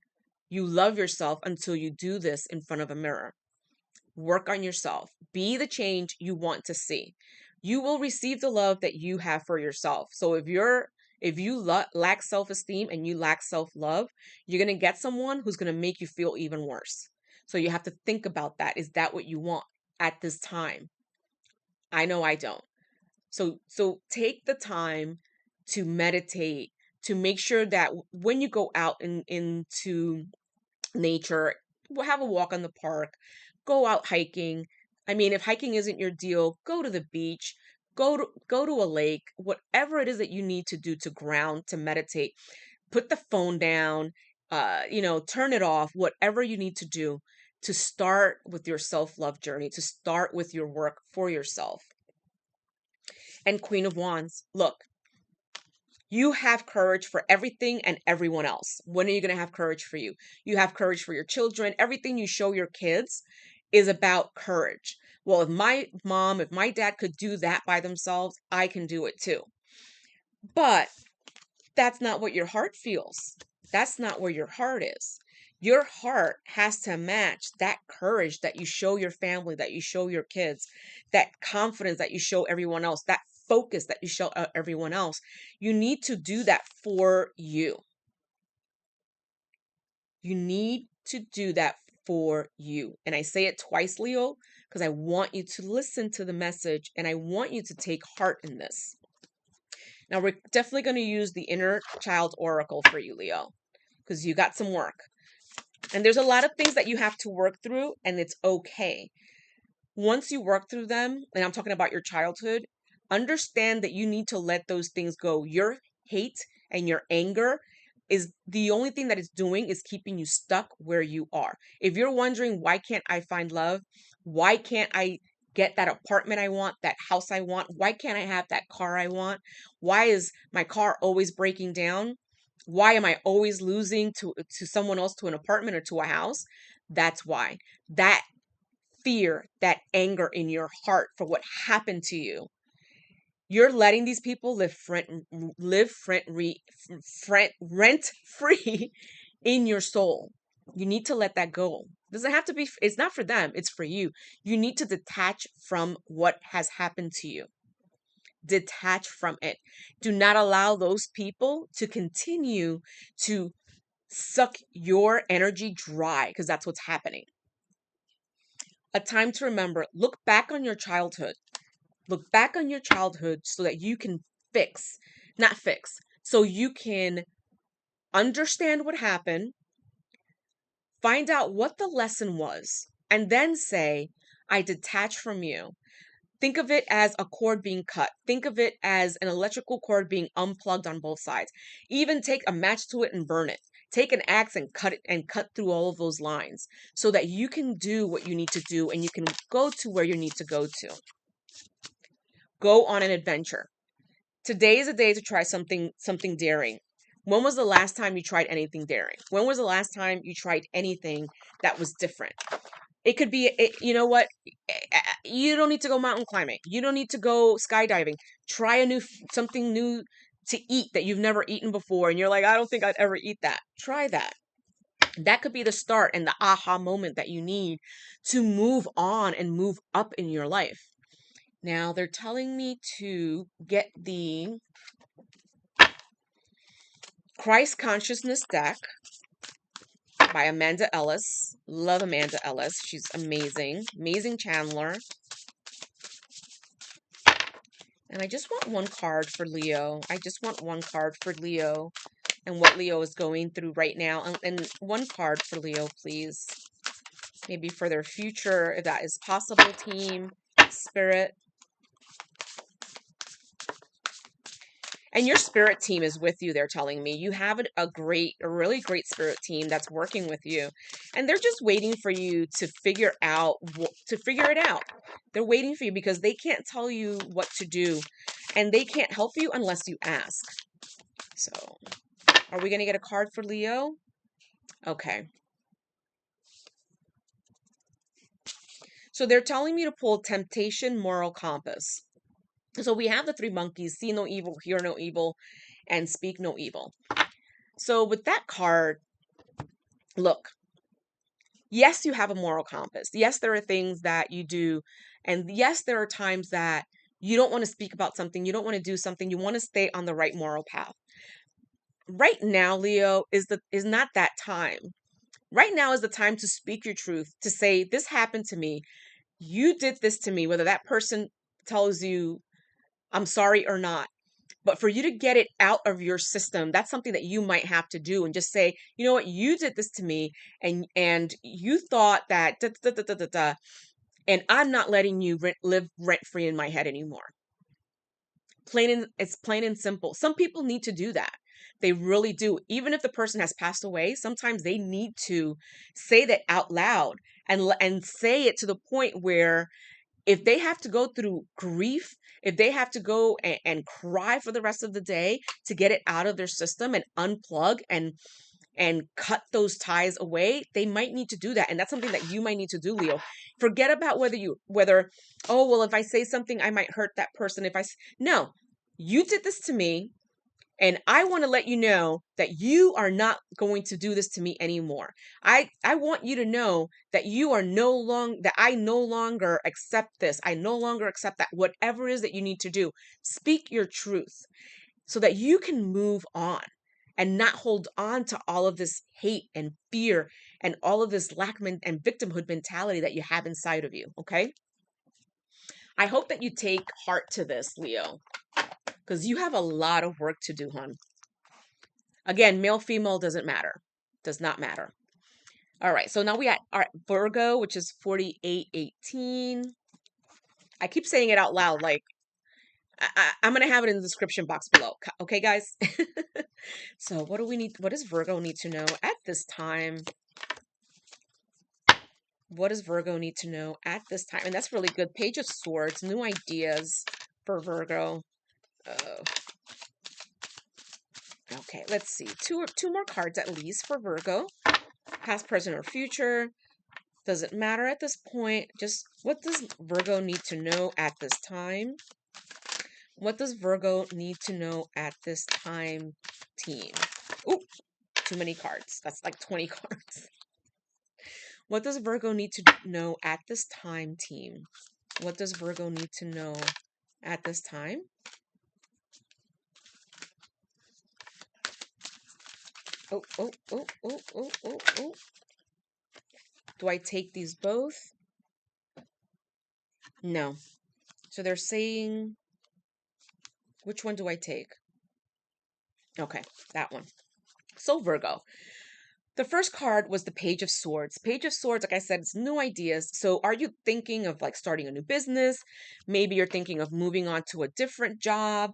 you love yourself until you do this in front of a mirror. Work on yourself. Be the change you want to see. You will receive the love that you have for yourself. So if you lack self-esteem and you lack self-love, you're going to get someone who's going to make you feel even worse. So you have to think about that. Is that what you want at this time? I know I don't. So take the time to meditate, to make sure that when you go out into nature, have a walk on the park, go out hiking. I mean, if hiking isn't your deal, go to the beach, go to a lake, whatever it is that you need to do to ground, to meditate. Put the phone down, turn it off, whatever you need to do to start with your self-love journey, to start with your work for yourself. And Queen of Wands, look, you have courage for everything and everyone else. When are you going to have courage for you? You have courage for your children. Everything you show your kids is about courage. Well, if my dad could do that by themselves, I can do it too. But that's not what your heart feels. That's not where your heart is. Your heart has to match that courage that you show your family, that you show your kids, that confidence that you show everyone else, that focus that you show everyone else. You need to do that for you. You need to do that for you. And I say it twice, Leo, because I want you to listen to the message and I want you to take heart in this. Now, we're definitely going to use the inner child oracle for you, Leo, because you got some work. And there's a lot of things that you have to work through, and it's okay. Once you work through them, and I'm talking about your childhood, understand that you need to let those things go. Your hate and your anger is the only thing that it's doing is keeping you stuck where you are. If you're wondering, why can't I find love? Why can't I get that apartment I want, that house I want? Why can't I have that car I want? Why is my car always breaking down? Why am I always losing to someone else, to an apartment or to a house? That's why. That fear, that anger in your heart for what happened to you, you're letting these people live rent free in your soul. You need to let that go. It doesn't have to be, it's not for them, it's for you. You need to detach from what has happened to you. Detach from it. Do not allow those people to continue to suck your energy dry, because that's what's happening. A time to remember. Look back on your childhood. Look back on your childhood so that you can so you can understand what happened, find out what the lesson was, and then say, I detach from you. Think of it as a cord being cut. Think of it as an electrical cord being unplugged on both sides. Even take a match to it and burn it. Take an axe and cut through all of those lines so that you can do what you need to do and you can go to where you need to go to. Go on an adventure. Today is a day to try something daring. When was the last time you tried anything daring? When was the last time you tried anything that was different? It could be, you know what? You don't need to go mountain climbing. You don't need to go skydiving. Try something new to eat that you've never eaten before. And you're like, I don't think I'd ever eat that. Try that. That could be the start and the aha moment that you need to move on and move up in your life. Now they're telling me to get the Christ Consciousness deck by Amanda Ellis. Love Amanda Ellis. She's amazing. Amazing channeler. And I just want one card for Leo. I just want one card for Leo and what Leo is going through right now. And one card for Leo, please. Maybe for their future, if that is possible, team, spirit. And your spirit team is with you, they're telling me. You have a really great spirit team that's working with you. And they're just waiting for you to figure it out. They're waiting for you because they can't tell you what to do. And they can't help you unless you ask. So, are we going to get a card for Leo? Okay. So they're telling me to pull Temptation, Moral Compass. So we have the three monkeys, see no evil, hear no evil, and speak no evil. So with that card, look, yes, you have a moral compass. Yes, there are things that you do. And yes, there are times that you don't want to speak about something. You don't want to do something. You want to stay on the right moral path. Right now, Leo, is not that time. Right now is the time to speak your truth, to say, this happened to me. You did this to me, whether that person tells you, I'm sorry or not. But for you to get it out of your system, that's something that you might have to do and just say, you know what, you did this to me and you thought that da, da, da, da, da, da, and I'm not letting you live rent free in my head anymore. It's plain and simple. Some people need to do that. They really do. Even if the person has passed away, sometimes they need to say that out loud and say it to the point where if they have to go through grief, if they have to go and cry for the rest of the day to get it out of their system and unplug and cut those ties away, they might need to do that. And that's something that you might need to do, Leo. Forget about whether, oh, well, if I say something, I might hurt that person. No, you did this to me. And I want to let you know that you are not going to do this to me anymore. I want you to know that that I no longer accept this. I no longer accept that. Whatever it is that you need to do, speak your truth so that you can move on and not hold on to all of this hate and fear and all of this lack and victimhood mentality that you have inside of you. Okay. I hope that you take heart to this, Leo, because you have a lot of work to do, hon. Again, male, female doesn't matter. Does not matter. All right. So now we got our Virgo, which is 4818. I keep saying it out loud. Like, I'm going to have it in the description box below. Okay, guys? So what do we need? What does Virgo need to know at this time? What does Virgo need to know at this time? And that's really good. Page of Swords, new ideas for Virgo. Okay, let's see. Two more cards at least for Virgo. Past, present, or future. Doesn't matter at this point. Just what does Virgo need to know at this time? What does Virgo need to know at this time, team? Ooh, too many cards. That's like 20 cards. What does Virgo need to know at this time, team? What does Virgo need to know at this time? Oh, oh, oh, oh, oh, oh, oh. Do I take these both? No. So they're saying, which one do I take? Okay, that one. So Virgo. The first card was the Page of Swords. Page of Swords, like I said, it's new ideas. So are you thinking of like starting a new business? Maybe you're thinking of moving on to a different job,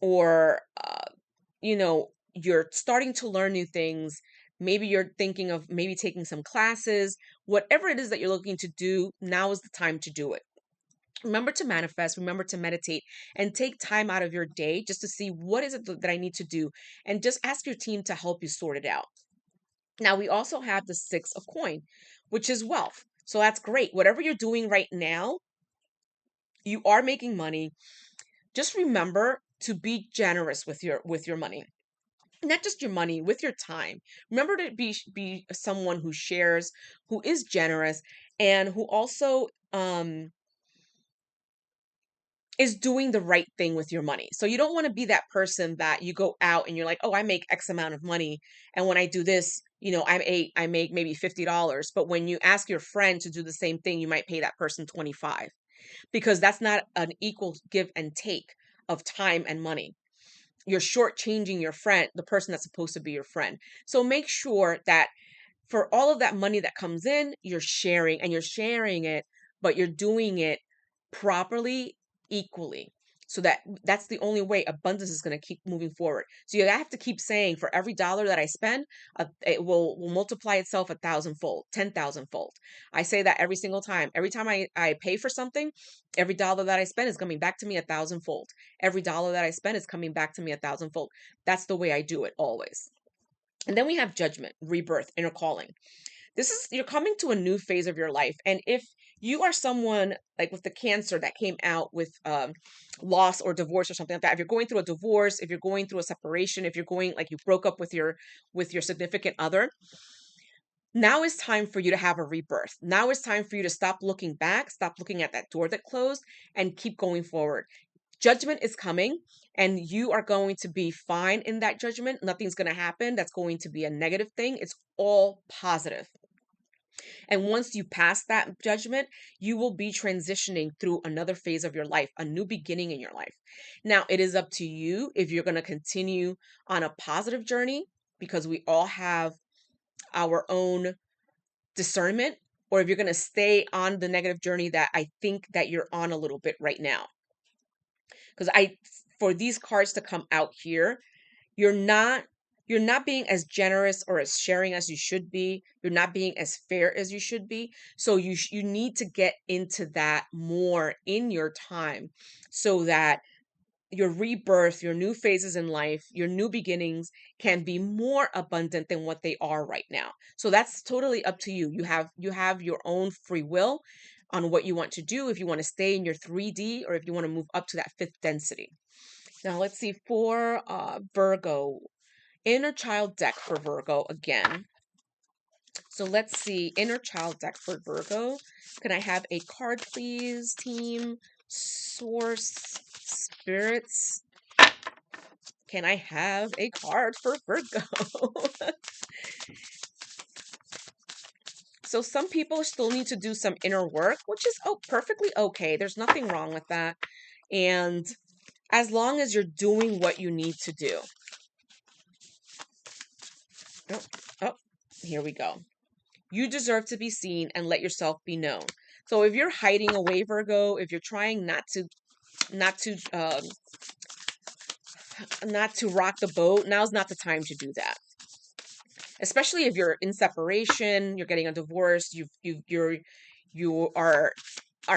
or, you're starting to learn new things. Maybe you're thinking of maybe taking some classes. Whatever it is that you're looking to do, now is the time to do it. Remember to manifest, remember to meditate, and take time out of your day just to see what is it that I need to do, and just ask your team to help you sort it out. Now, we also have the Six of Coin, which is wealth. So that's great. Whatever you're doing right now, you are making money. Just remember to be generous with your money. Not just your money, with your time. Remember to be someone who shares, who is generous, and who also is doing the right thing with your money. So you don't want to be that person that you go out and you're like, "Oh, I make X amount of money, and when I do this, I make maybe $50." But when you ask your friend to do the same thing, you might pay that person 25, because that's not an equal give and take of time and money. You're shortchanging your friend, the person that's supposed to be your friend. So make sure that for all of that money that comes in, you're sharing it, but you're doing it properly, equally. So that's the only way abundance is going to keep moving forward. So you have to keep saying, for every dollar that I spend, it will multiply itself 1,000-fold, 10,000-fold. I say that every single time. Every time I pay for something, every dollar that I spend is coming back to me 1,000-fold. Every dollar that I spend is coming back to me 1,000-fold. That's the way I do it always. And then we have judgment, rebirth, inner calling. You're coming to a new phase of your life. And if you are someone like with the Cancer that came out with loss or divorce or something like that, if you're going through a divorce, if you're going through a separation, if you're going, like, you broke up with your significant other, now is time for you to have a rebirth. Now is time for you to stop looking back, stop looking at that door that closed, and keep going forward. Judgment is coming, and you are going to be fine in that judgment. Nothing's going to happen that's going to be a negative thing. It's all positive. And once you pass that judgment, you will be transitioning through another phase of your life, a new beginning in your life. Now, it is up to you if you're going to continue on a positive journey, because we all have our own discernment, or if you're going to stay on the negative journey that I think that you're on a little bit right now. Because for these cards to come out here, you're not being as generous or as sharing as you should be. You're not being as fair as you should be. So you need to get into that more in your time, so that your rebirth, your new phases in life, your new beginnings can be more abundant than what they are right now. So that's totally up to you. You have your own free will on what you want to do, if you want to stay in your 3D or if you want to move up to that fifth density. Now let's see, for Virgo, inner child deck for Virgo again. So let's see, inner child deck for Virgo. Can I have a card, please, team? Source, spirits. Can I have a card for Virgo? So some people still need to do some inner work, which is perfectly okay. There's nothing wrong with that. And as long as you're doing what you need to do. Oh, here we go. You deserve to be seen and let yourself be known. So if you're hiding away, Virgo, if you're trying not to not to rock the boat, now's not the time to do that. Especially if you're in separation, you're getting a divorce, you are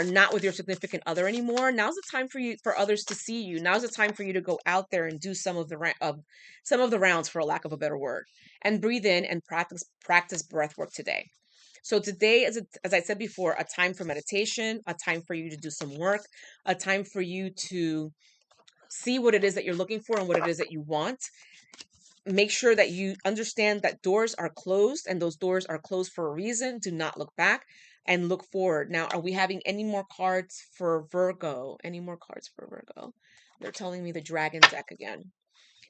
not with your significant other anymore. Now's the time for others to see you. Now's the time for you to go out there and do some of the rounds, for a lack of a better word, and breathe in and practice breath work today. So today, as I said before, a time for meditation, a time for you to do some work, a time for you to see what it is that you're looking for and what it is that you want. Make sure that you understand that doors are closed, and those doors are closed for a reason. Do not look back and look forward. Now, are we having any more cards for Virgo? Any more cards for Virgo? They're telling me the dragon deck again.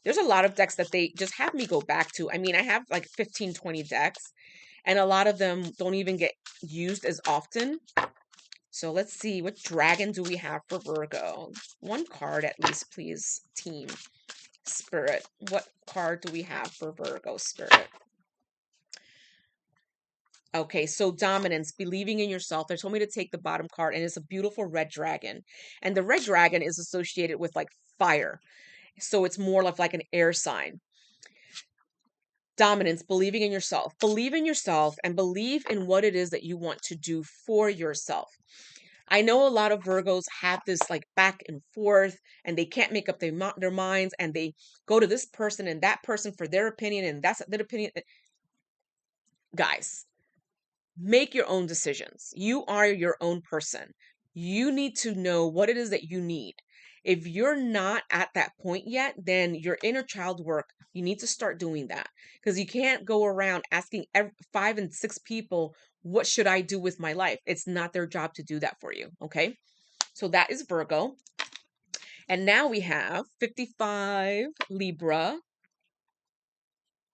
There's a lot of decks that they just have me go back to. I mean, I have like 15, 20 decks, and a lot of them don't even get used as often. So let's see, what dragon do we have for Virgo? One card at least, please, team. Spirit, what card do we have for Virgo, Spirit? Okay, so dominance, believing in yourself. They told me to take the bottom card, and it's a beautiful red dragon. And the red dragon is associated with like fire. So it's more like an air sign. Dominance, believing in yourself. Believe in yourself and believe in what it is that you want to do for yourself. I know a lot of Virgos have this like back and forth, and they can't make up their minds, and they go to this person and that person for their opinion, and that's their opinion. Guys, make your own decisions. You are your own person. You need to know what it is that you need. If you're not at that point yet, then your inner child work, you need to start doing that, because you can't go around asking 5 and 6 people, what should I do with my life? It's not their job to do that for you. Okay. So that is Virgo. And now we have 55 Libra.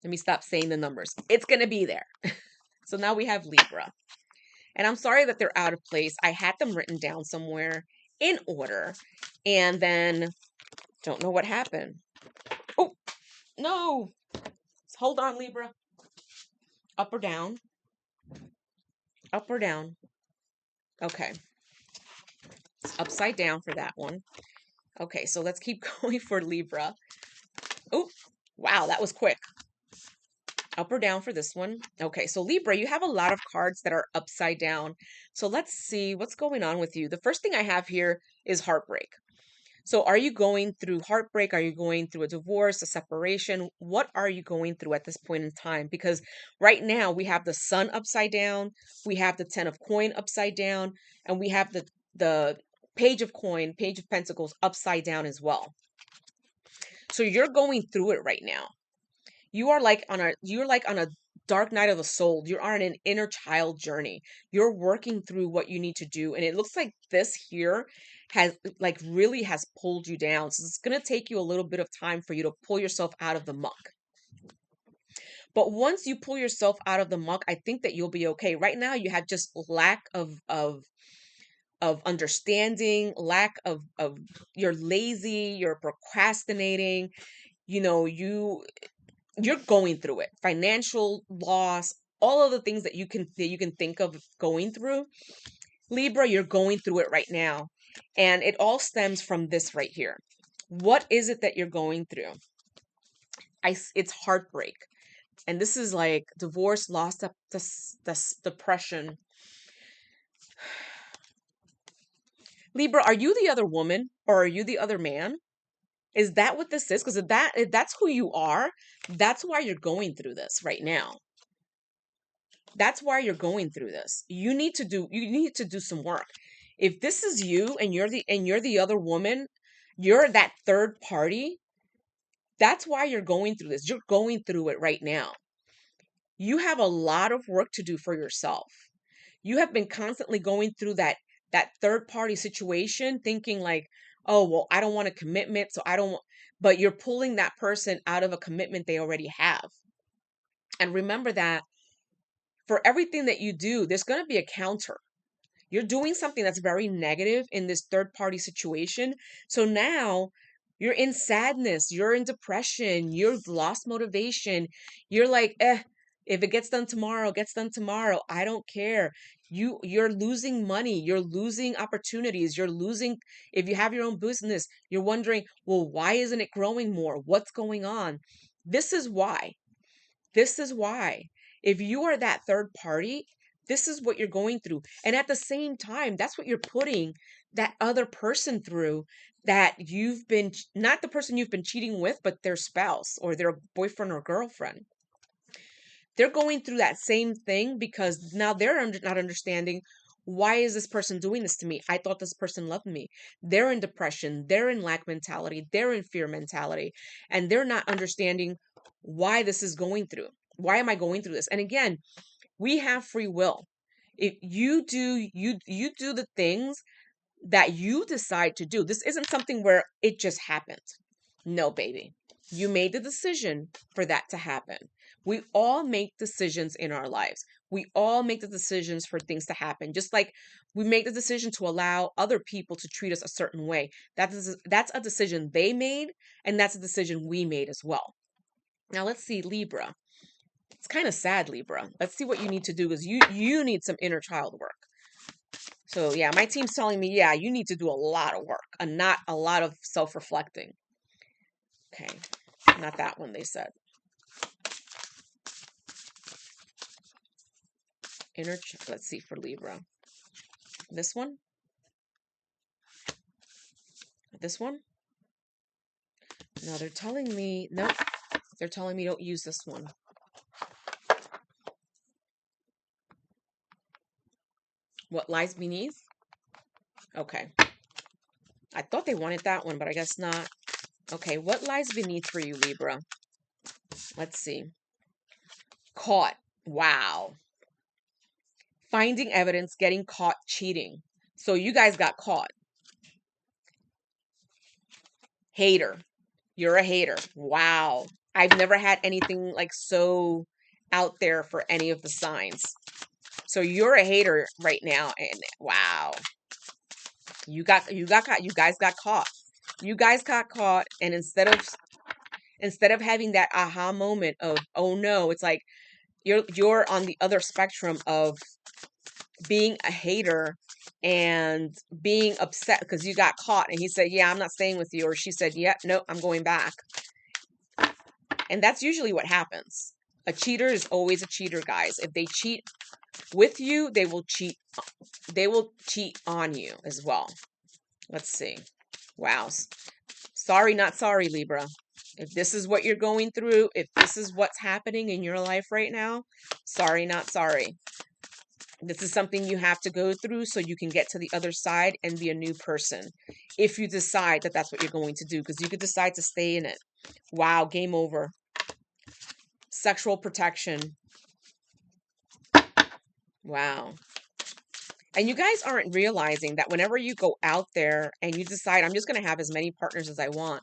Let me stop saying the numbers. It's going to be there. So now we have Libra. And I'm sorry that they're out of place. I had them written down somewhere in order. And then don't know what happened. Oh, no. Hold on, Libra. Up or down? Up or down? Okay. It's upside down for that one. Okay, so let's keep going for Libra. Oh, wow, that was quick. Up or down for this one. Okay, so Libra, you have a lot of cards that are upside down. So let's see what's going on with you. The first thing I have here is heartbreak. So are you going through heartbreak? Are you going through a divorce, a separation? What are you going through at this point in time? Because right now we have the sun upside down, we have the 10 of coin upside down, and we have the page of coin, page of pentacles upside down as well. So you're going through it right now. You're like on a dark night of the soul. You're on an inner child journey. You're working through what you need to do. And it looks like this here has like really has pulled you down. So it's going to take you a little bit of time for you to pull yourself out of the muck. But once you pull yourself out of the muck, I think that you'll be okay. Right now you have just lack of understanding, lack of you're lazy, you're procrastinating, you know, you're going through it. Financial loss, all of the things that you can think of going through. Libra, you're going through it right now. And it all stems from this right here. What is it that you're going through? It's heartbreak. And this is like divorce, loss, depression. Libra, are you the other woman or are you the other man? Is that what this is? Because if that's who you are, that's why you're going through this right now. That's why you're going through this. You need to do some work. If this is you and you're the other woman, you're that third party, that's why you're going through this. You're going through it right now. You have a lot of work to do for yourself. You have been constantly going through that third party situation thinking like, "Oh, well, I don't want a commitment, so I don't want," but you're pulling that person out of a commitment they already have. And remember that for everything that you do, there's going to be a counter. You're doing something that's very negative in this third party situation. So now you're in sadness, you're in depression, you've lost motivation. You're like, if it gets done tomorrow, it gets done tomorrow. I don't care. You're losing money, you're losing opportunities, you're losing, if you have your own business, you're wondering, well, why isn't it growing more? What's going on? This is why. This is why. If you are that third party, this is what you're going through. And at the same time, that's what you're putting that other person through, that you've been, not the person you've been cheating with, but their spouse or their boyfriend or girlfriend. They're going through that same thing because now they're not understanding, why is this person doing this to me? I thought this person loved me. They're in depression. They're in lack mentality. They're in fear mentality. And they're not understanding why this is going through. Why am I going through this? And again, we have free will. If you do the things that you decide to do. This isn't something where it just happened. No, baby. You made the decision for that to happen. We all make decisions in our lives. We all make the decisions for things to happen. Just like we make the decision to allow other people to treat us a certain way. That's a decision they made, and that's a decision we made as well. Now let's see, Libra. It's kind of sad, Libra. Let's see what you need to do, because you need some inner child work. So yeah, my team's telling me, yeah, you need to do a lot of work and not a lot of self-reflecting. Okay, not that one, they said. Let's see for Libra. This one? This one? No, they're telling me, nope. They're telling me don't use this one. What lies beneath? Okay. I thought they wanted that one, but I guess not. Okay, what lies beneath for you, Libra? Let's see. Caught. Wow. Finding evidence, getting caught cheating. So you guys got caught. Hater. You're a hater. Wow. I've never had anything like so out there for any of the signs. So you're a hater right now, and wow. You got caught. You guys got caught. You guys got caught, and instead of having that aha moment of, oh no, it's like you're on the other spectrum of being a hater and being upset because you got caught, and he said, yeah, I'm not staying with you, or she said, yeah, no, I'm going back. And that's usually what happens. A cheater is always a cheater, guys. If they cheat with you, they will cheat on you as well. Let's see. Wow. Sorry, not sorry, Libra. If this is what you're going through, if this is what's happening in your life right now, sorry, not sorry. This is something you have to go through so you can get to the other side and be a new person. If you decide that that's what you're going to do, because you could decide to stay in it. Wow, game over. Sexual protection. Wow. And you guys aren't realizing that whenever you go out there and you decide, I'm just going to have as many partners as I want,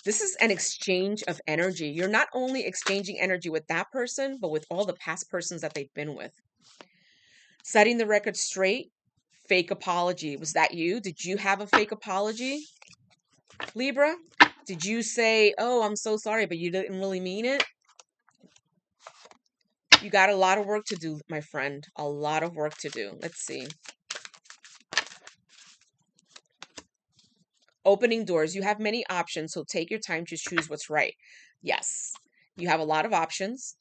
this is an exchange of energy. You're not only exchanging energy with that person, but with all the past persons that they've been with. Setting the record straight, fake apology. Was that you? Did you have a fake apology, Libra? Did you say, oh, I'm so sorry, but you didn't really mean it? You got a lot of work to do, my friend. A lot of work to do. Let's see. Opening doors. You have many options, so take your time to choose what's right. Yes, you have a lot of options.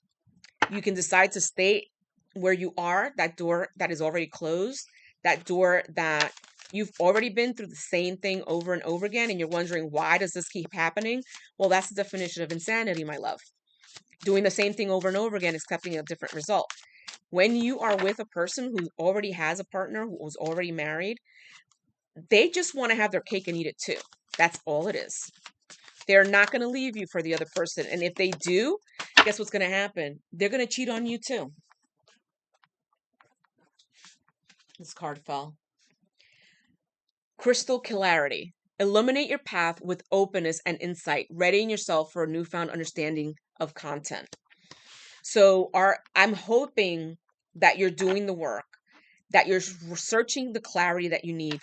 You can decide to stay where you are, that door that is already closed, that door that you've already been through the same thing over and over again, and you're wondering, why does this keep happening? Well, that's the definition of insanity, my love. Doing the same thing over and over again, expecting a different result. When you are with a person who already has a partner, who was already married, they just want to have their cake and eat it too. That's all it is. They're not going to leave you for the other person. And if they do, guess what's going to happen? They're going to cheat on you too. This card fell. Crystal clarity. Illuminate your path with openness and insight, readying yourself for a newfound understanding of content. So I'm hoping that you're doing the work, that you're searching the clarity that you need.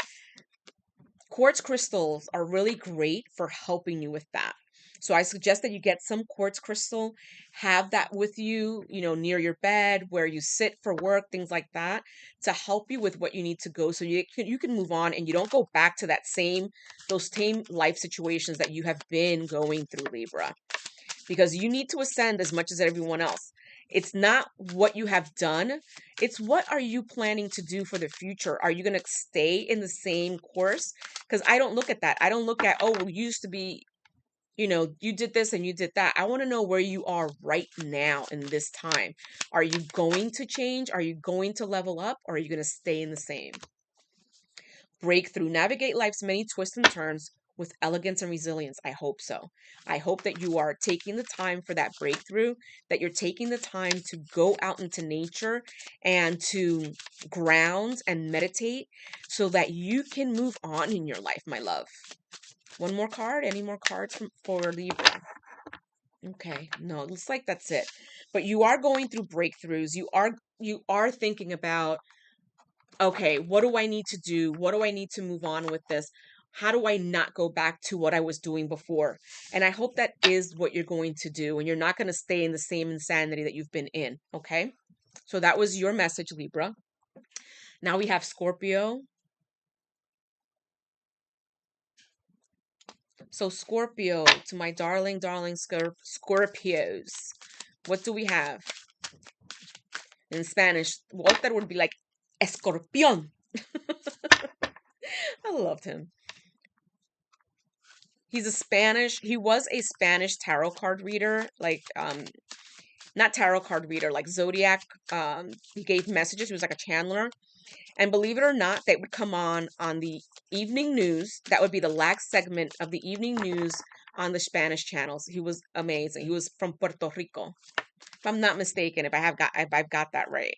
Quartz crystals are really great for helping you with that. So I suggest that you get some quartz crystal, have that with you, near your bed, where you sit for work, things like that, to help you with what you need to go so you can move on and you don't go back to those same life situations that you have been going through, Libra. Because you need to ascend as much as everyone else. It's not what you have done. It's what are you planning to do for the future? Are you going to stay in the same course? Because I don't look at that. I don't look at, oh, well, you used to be, you did this and you did that. I want to know where you are right now in this time. Are you going to change? Are you going to level up? Or are you going to stay in the same? Breakthrough. Navigate life's many twists and turns with elegance and resilience. I hope so. I hope that you are taking the time for that breakthrough, that you're taking the time to go out into nature and to ground and meditate so that you can move on in your life, my love. One more card? Any more cards for Libra? Okay, no, it looks like that's it. But you are going through breakthroughs. You are thinking about, okay, what do I need to do? What do I need to move on with this? How do I not go back to what I was doing before? And I hope that is what you're going to do. And you're not going to stay in the same insanity that you've been in. Okay. So that was your message, Libra. Now we have Scorpio. So Scorpio, to my darling Scorpios. What do we have? In Spanish, Walter would be like, escorpión. I loved him. He was a Spanish tarot card reader, like, not tarot card reader, like zodiac. He gave messages. He was like a channeler. And believe it or not, they would come on the evening news. That would be the last segment of the evening news on the Spanish channels. He was amazing. He was from Puerto Rico, if I'm not mistaken, if I've got that right.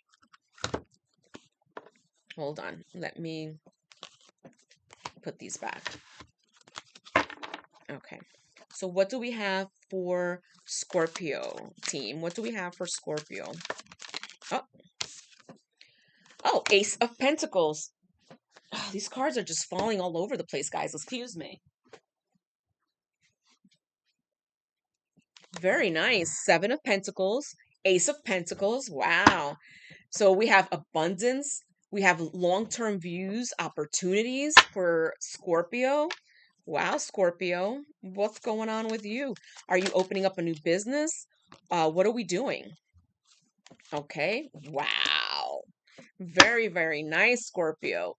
Hold on. Let me put these back. Okay. So what do we have for Scorpio team? What do we have for Scorpio? Oh, Ace of Pentacles. Oh, these cards are just falling all over the place, guys. Excuse me. Very nice. Seven of Pentacles, Ace of Pentacles. Wow. So we have abundance. We have long-term views, opportunities for Scorpio. Wow, Scorpio. What's going on with you? Are you opening up a new business? What are we doing? Okay. Wow. Very, very nice, Scorpio.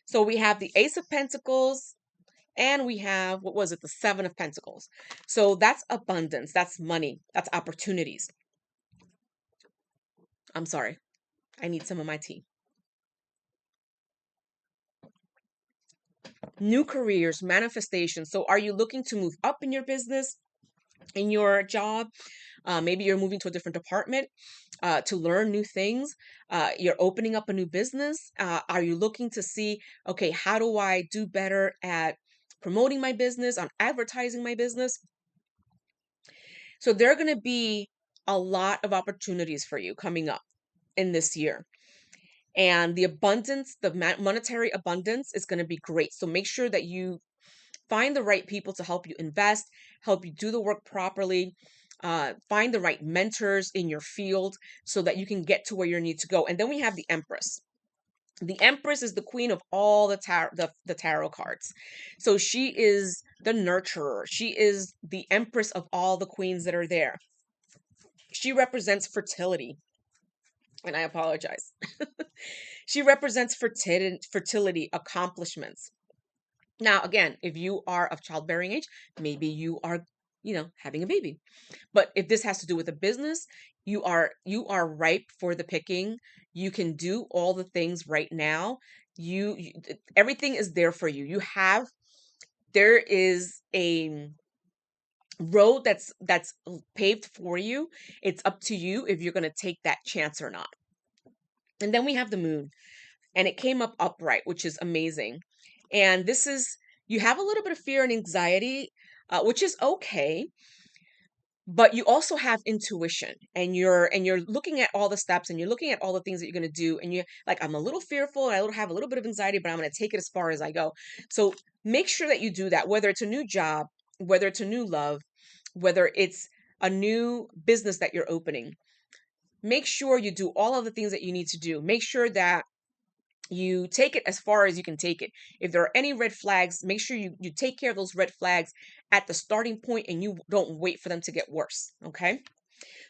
So we have the Ace of Pentacles, and we have, what was it? The Seven of Pentacles. So that's abundance. That's money. That's opportunities. I'm sorry. I need some of my tea. New careers, manifestation. So are you looking to move up in your business, in your job? Maybe you're moving to a different department to learn new things. You're opening up a new business. Are you looking to see, okay, how do I do better at promoting my business, on advertising my business? So there are going to be a lot of opportunities for you coming up in this year. And the abundance, the monetary abundance is going to be great. So make sure that you find the right people to help you invest, help you do the work properly. Find the right mentors in your field so that you can get to where you need to go. And then we have the Empress. The Empress is the queen of all the tarot cards. So she is the nurturer. She is the Empress of all the queens that are there. She represents fertility. And I apologize. She represents fertility, accomplishments. Now, again, if you are of childbearing age, maybe you are, having a baby. But if this has to do with a business, you are ripe for the picking. You can do all the things right now. Everything is there for you. There is a road that's paved for you. It's up to you if you're going to take that chance or not. And then we have the moon, and it came up upright, which is amazing. And you have a little bit of fear and anxiety, which is okay. But you also have intuition, and you're looking at all the steps, and you're looking at all the things that you're going to do, and you're like, I'm a little fearful, and I have a little bit of anxiety, but I'm going to take it as far as I go. So make sure that you do that, whether it's a new job, whether it's a new love, whether it's a new business that you're opening. Make sure you do all of the things that you need to do. Make sure that you take it as far as you can take it. If there are any red flags, make sure you take care of those red flags at the starting point, and you don't wait for them to get worse. Okay.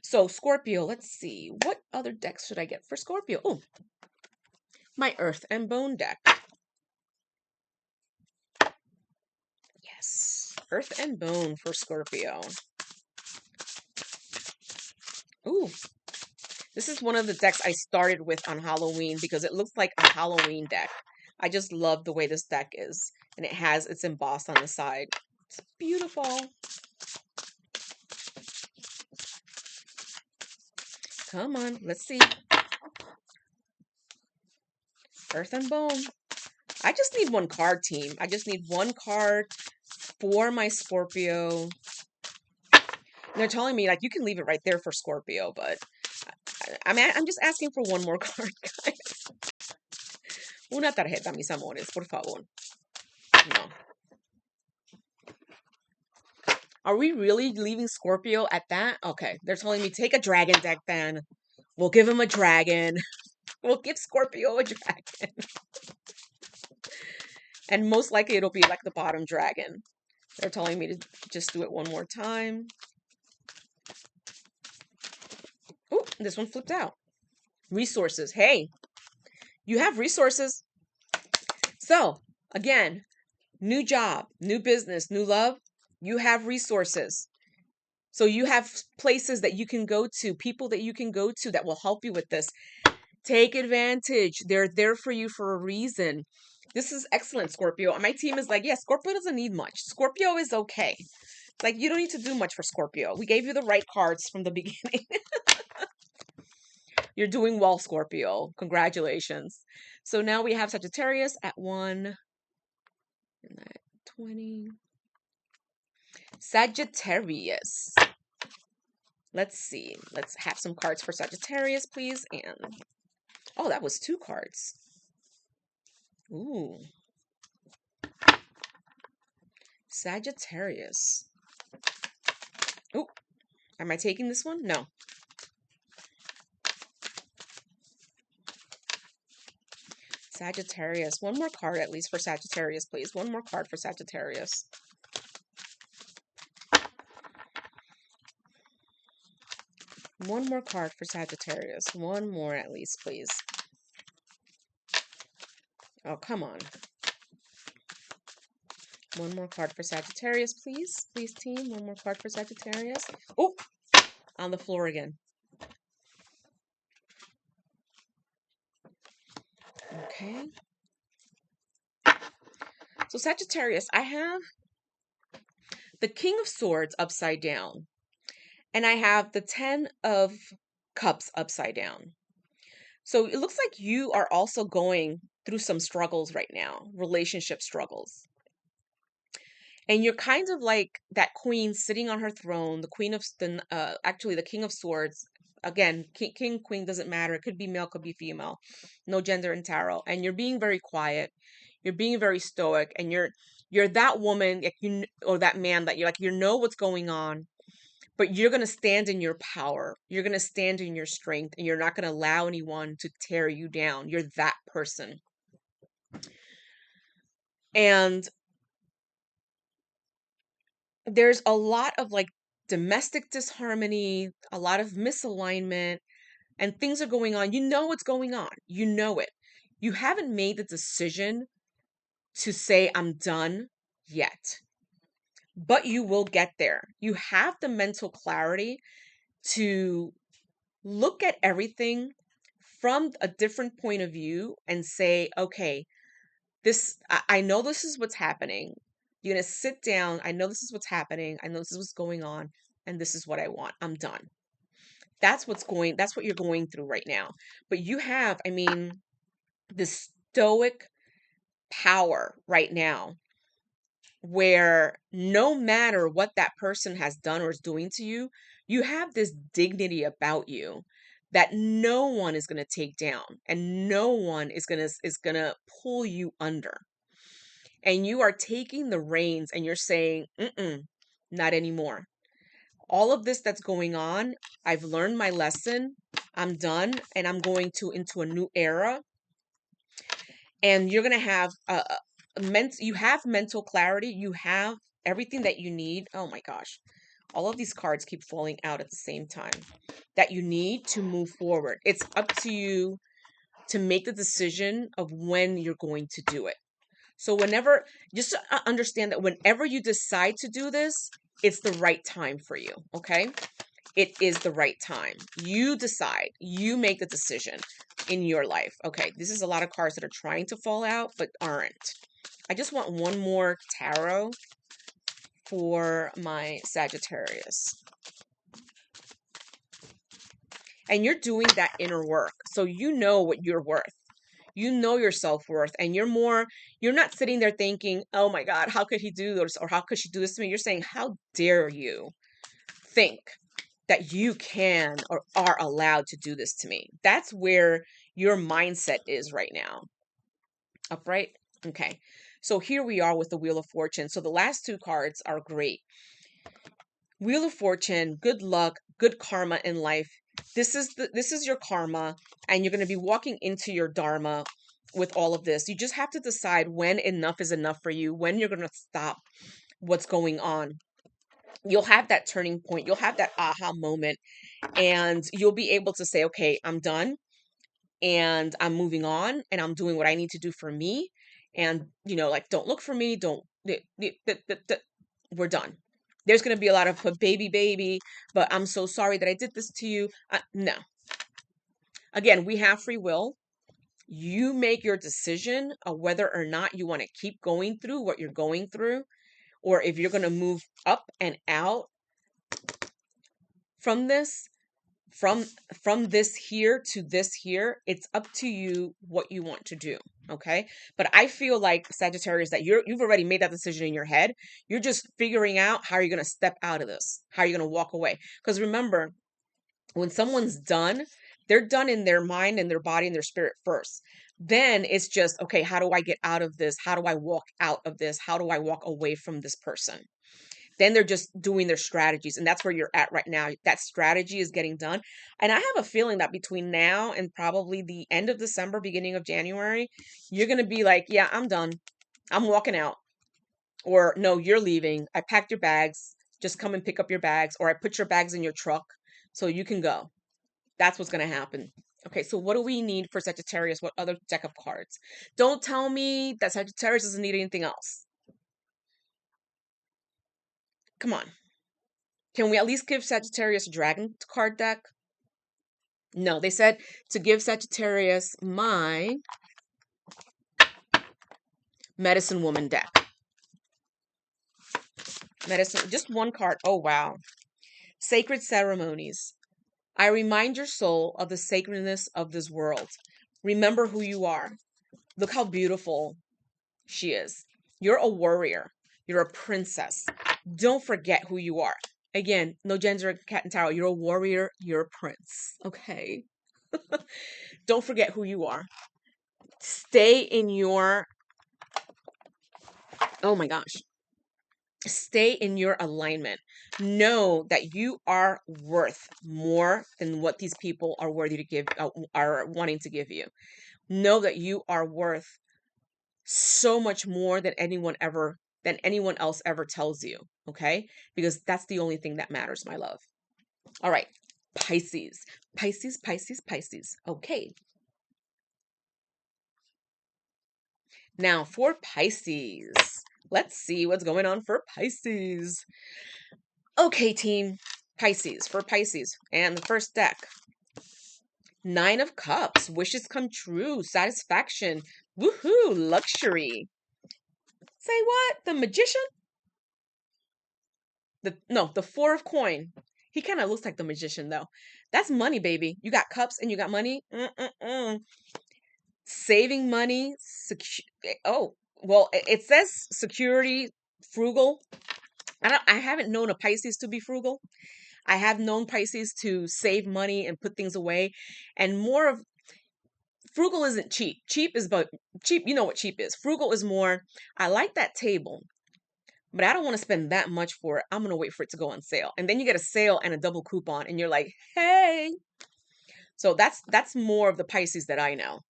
So Scorpio, let's see. What other decks should I get for Scorpio? Oh, my Earth and Bone deck. Yes. Earth and Bone for Scorpio. Ooh. This is one of the decks I started with on Halloween because it looks like a Halloween deck. I just love the way this deck is. And it's embossed on the side. It's beautiful. Come on, let's see. Earth and Bone. I just need one card, team. I just need one card for my Scorpio. And they're telling me, like, you can leave it right there for Scorpio, but I'm just asking for one more card, guys. Una tarjeta, mis amores, por favor. No. Are we really leaving Scorpio at that? Okay, they're telling me take a dragon deck then. We'll give him a dragon. We'll give Scorpio a dragon. And most likely it'll be like the bottom dragon. They're telling me to just do it one more time. Oh, this one flipped out. Resources. Hey, you have resources. So, again, new job, new business, new love. You have resources. So you have places that you can go to, people that you can go to that will help you with this. Take advantage. They're there for you for a reason. This is excellent, Scorpio. My team is like, yeah, Scorpio doesn't need much. Scorpio is okay. Like, you don't need to do much for Scorpio. We gave you the right cards from the beginning. You're doing well, Scorpio. Congratulations. So now we have Sagittarius at 1 and that 20. Sagittarius. Let's see. Let's have some cards for Sagittarius, please. And oh, that was 2 cards. Ooh. Sagittarius. Oh, am I taking this one? No. Sagittarius. One more card at least for Sagittarius, please. One more card for Sagittarius. One more card for Sagittarius. One more at least, please. Oh, come on. One more card for Sagittarius, please. Please, team. One more card for Sagittarius. Oh, on the floor again. Okay. So Sagittarius, I have the King of Swords upside down. And I have the 10 of Cups upside down. So it looks like you are also going through some struggles right now, relationship struggles. And you're kind of like that queen sitting on her throne, the queen of actually the King of Swords. Again, king, queen doesn't matter. It could be male, could be female. No gender in tarot. And you're being very quiet. You're being very stoic, and you're that woman, like or that man that you're like, you know what's going on, but you're going to stand in your power. You're going to stand in your strength, and you're not going to allow anyone to tear you down. You're that person. And there's a lot of like domestic disharmony, a lot of misalignment, and things are going on. You know what's going on. You know it. You haven't made the decision to say, I'm done yet, but you will get there. You have the mental clarity to look at everything from a different point of view and say, okay, I know this is what's happening. You're going to sit down. I know this is what's happening. I know this is what's going on. And this is what I want. I'm done. That's what you're going through right now. But you have, this stoic power right now where no matter what that person has done or is doing to you, you have this dignity about you that no one is going to take down, and no one is going to pull you under. And you are taking the reins and you're saying, not anymore. All of this that's going on, I've learned my lesson. I'm done, and I'm going into a new era. And you're going to have you have mental clarity. You have everything that you need. Oh my gosh. All of these cards keep falling out at the same time that you need to move forward. It's up to you to make the decision of when you're going to do it. So just understand that whenever you decide to do this, it's the right time for you. Okay. It is the right time. You decide, you make the decision in your life. Okay. This is a lot of cards that are trying to fall out, but aren't. I just want one more tarot for my Sagittarius. And you're doing that inner work. So you know what you're worth. You know your self-worth, and you're not sitting there thinking, oh my God, how could he do this? Or how could she do this to me? You're saying, how dare you think that you can or are allowed to do this to me? That's where your mindset is right now. Upright? Okay. So here we are with the Wheel of Fortune. So the last 2 cards are great. Wheel of Fortune, good luck, good karma in life. This is your karma, and you're going to be walking into your dharma with all of this. You just have to decide when enough is enough for you, when you're going to stop what's going on. You'll have that turning point. You'll have that aha moment, and you'll be able to say, okay, I'm done, and I'm moving on, and I'm doing what I need to do for me. And, like, don't look for me. We're done. There's going to be a lot of "but baby, but I'm so sorry that I did this to you." No. Again, we have free will. You make your decision of whether or not you want to keep going through what you're going through, or if you're going to move up and out from this, from this here to this here. It's up to you what you want to do. Okay. But I feel like, Sagittarius, that you've already made that decision in your head. You're just figuring out how you're going to step out of this, how you're going to walk away. Because remember, when someone's done, they're done in their mind and their body and their spirit first. Then it's just, okay, how do I get out of this? How do I walk out of this? How do I walk away from this person? Then they're just doing their strategies. And that's where you're at right now. That strategy is getting done. And I have a feeling that between now and probably the end of December, beginning of January, you're going to be like, yeah, I'm done. I'm walking out. Or no, you're leaving. I packed your bags. Just come and pick up your bags. Or I put your bags in your truck so you can go. That's what's going to happen. Okay, so what do we need for Sagittarius? What other deck of cards? Don't tell me that Sagittarius doesn't need anything else. Come on. Can we at least give Sagittarius a dragon card deck? No, they said to give Sagittarius my medicine woman deck. Medicine, just one card. Oh, wow. Sacred ceremonies. I remind your soul of the sacredness of this world. Remember who you are. Look how beautiful she is. You're a warrior. You're a princess. Don't forget who you are. Again, no gender, cat and tarot. You're a warrior. You're a prince. Okay. Don't forget who you are. Stay in your, oh my gosh, stay in your alignment. Know that you are worth more than what these people are worthy to give, are wanting to give you. Know that you are worth so much more than anyone else ever tells you. Okay? Because that's the only thing that matters, my love. All right. Pisces. Pisces, Pisces, Pisces. Okay. Now for Pisces. Let's see what's going on for Pisces. Okay, team. Pisces, for Pisces. And the first deck. 9 of Cups. Wishes come true. Satisfaction. Woohoo. Luxury. Say what? The Magician? The 4 of Coin. He kind of looks like the Magician, though. That's money, baby. You got cups and you got money. Saving money. Oh, well, it says security, frugal. I haven't known a Pisces to be frugal. I have known Pisces to save money and put things away, and more of frugal isn't cheap. Cheap is about cheap. You know what cheap is. Frugal is more, I like that table, but I don't want to spend that much for it. I'm going to wait for it to go on sale. And then you get a sale and a double coupon and you're like, "Hey." So that's more of the Pisces that I know.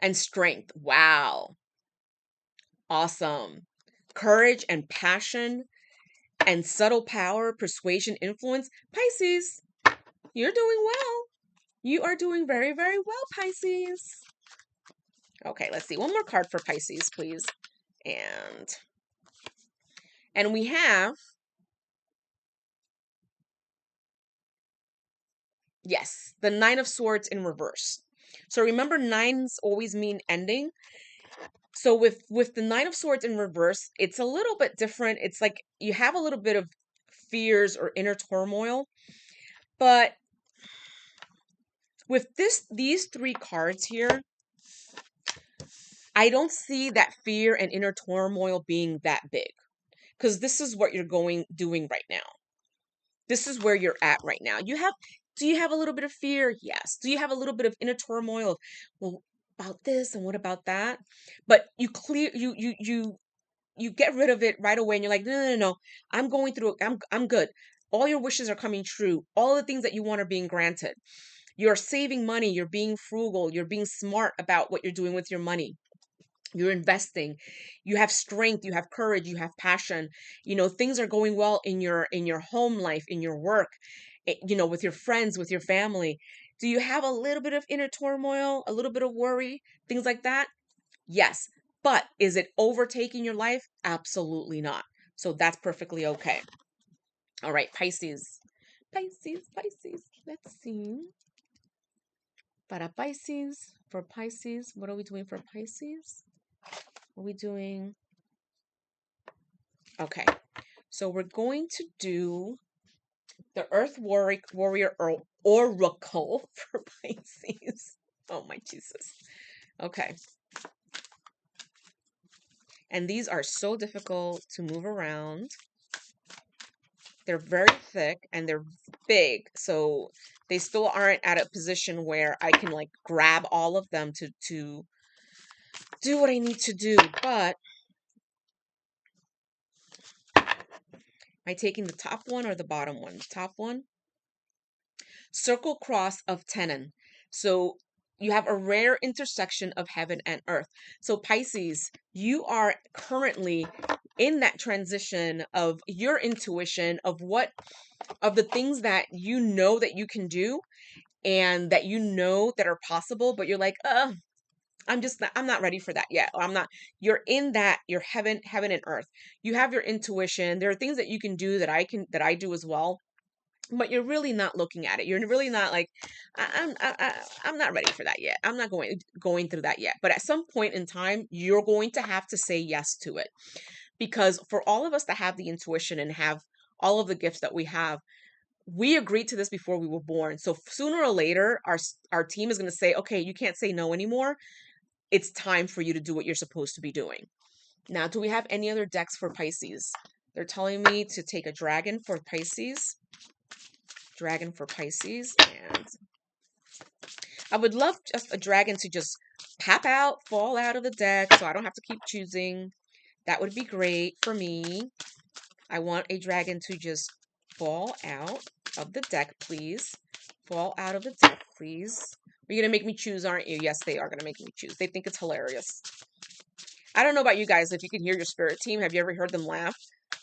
And strength. Wow. Awesome. Courage and passion and subtle power, persuasion, influence. Pisces, you're doing well. You are doing very, very well, Pisces. Okay, let's see. One more card for Pisces, please. And we have, yes, the 9 of Swords in reverse. So remember, 9s always mean ending. So with the 9 of Swords in reverse, it's a little bit different. It's like you have a little bit of fears or inner turmoil, but with these 3 cards here, I don't see that fear and inner turmoil being that big, because this is what you're doing right now. This is where you're at right now. Do you have a little bit of fear? Yes. Do you have a little bit of inner turmoil of, well, about this and what about that? But you get rid of it right away and you're like, no. I'm going through it. I'm good. All your wishes are coming true. All the things that you want are being granted. You're saving money, you're being frugal, you're being smart about what you're doing with your money. You're investing. You have strength, you have courage, you have passion. Things are going well in your home life, in your work, with your friends, with your family. Do you have a little bit of inner turmoil, a little bit of worry, things like that? Yes. But is it overtaking your life? Absolutely not. So that's perfectly okay. All right, Pisces. Pisces, Pisces. Let's see. Para Pisces, for Pisces, what are we doing for Pisces? What are we doing? Okay, so we're going to do the Earth Warrior Oracle for Pisces. Oh my Jesus. Okay. And these are so difficult to move around. They're very thick and they're big, so they still aren't at a position where I can like grab all of them to do what I need to do. But am I taking the top one or the bottom one? The top one. Circle cross of tenon. So you have a rare intersection of heaven and earth. So Pisces, you are currently in that transition of your intuition of the things that you know that you can do and that you know that are possible, but you're like, I'm not ready for that yet. Or I'm not, you're in that, you're heaven and earth. You have your intuition. There are things that you can do that I do as well, but you're really not looking at it. You're really not like, I'm not ready for that yet. I'm not going through that yet. But at some point in time, you're going to have to say yes to it, because for all of us to have the intuition and have all of the gifts that we have, we agreed to this before we were born. So sooner or later, our team is going to say, okay, you can't say no anymore. It's time for you to do what you're supposed to be doing. Now, do we have any other decks for Pisces? They're telling me to take a dragon for Pisces. Dragon for Pisces. And I would love just a dragon to just pop out, fall out of the deck, so I don't have to keep choosing. That would be great for me. I want a dragon to just fall out of the deck, please. Fall out of the deck, please. You're going to make me choose, aren't you? Yes, they are going to make me choose. They think it's hilarious. I don't know about you guys, if you can hear your spirit team. Have you ever heard them laugh?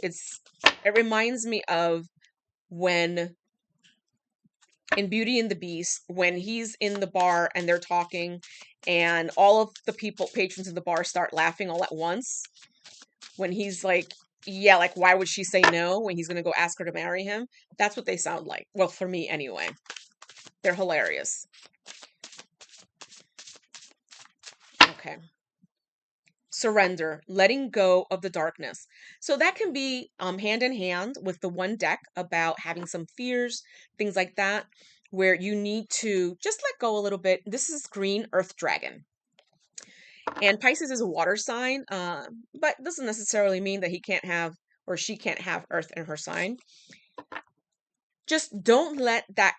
It reminds me of when in Beauty and the Beast, when he's in the bar and they're talking and all of the patrons of the bar start laughing all at once. When he's like, yeah, like, why would she say no when he's going to go ask her to marry him? That's what they sound like. Well, for me anyway. They're hilarious. Okay. Surrender, letting go of the darkness. So that can be hand in hand with the one deck about having some fears, things like that, where you need to just let go a little bit. This is green earth dragon. And Pisces is a water sign, but doesn't necessarily mean that he can't have or she can't have earth in her sign. Just don't let that,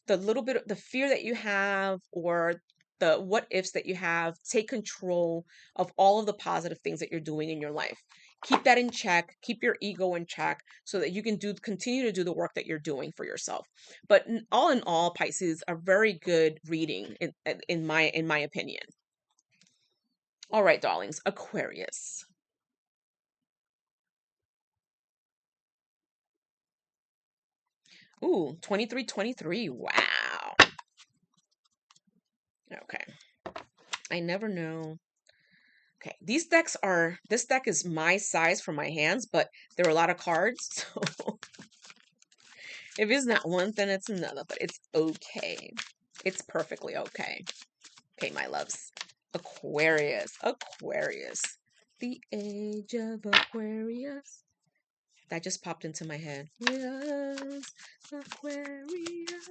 the little bit of the fear that you have or the what ifs that you have, take control of all of the positive things that you're doing in your life. Keep that in check. Keep your ego in check so that you can continue to do the work that you're doing for yourself. But all in all, Pisces, a very good reading in my opinion. All right, darlings, Aquarius. Ooh, 2323. Wow. Okay. I never know. Okay, this deck is my size for my hands, but there are a lot of cards, so if it's not one, then it's another, but it's okay. It's perfectly okay. Okay, my loves. Aquarius. Aquarius. The age of Aquarius. That just popped into my head. Yes, Aquarius.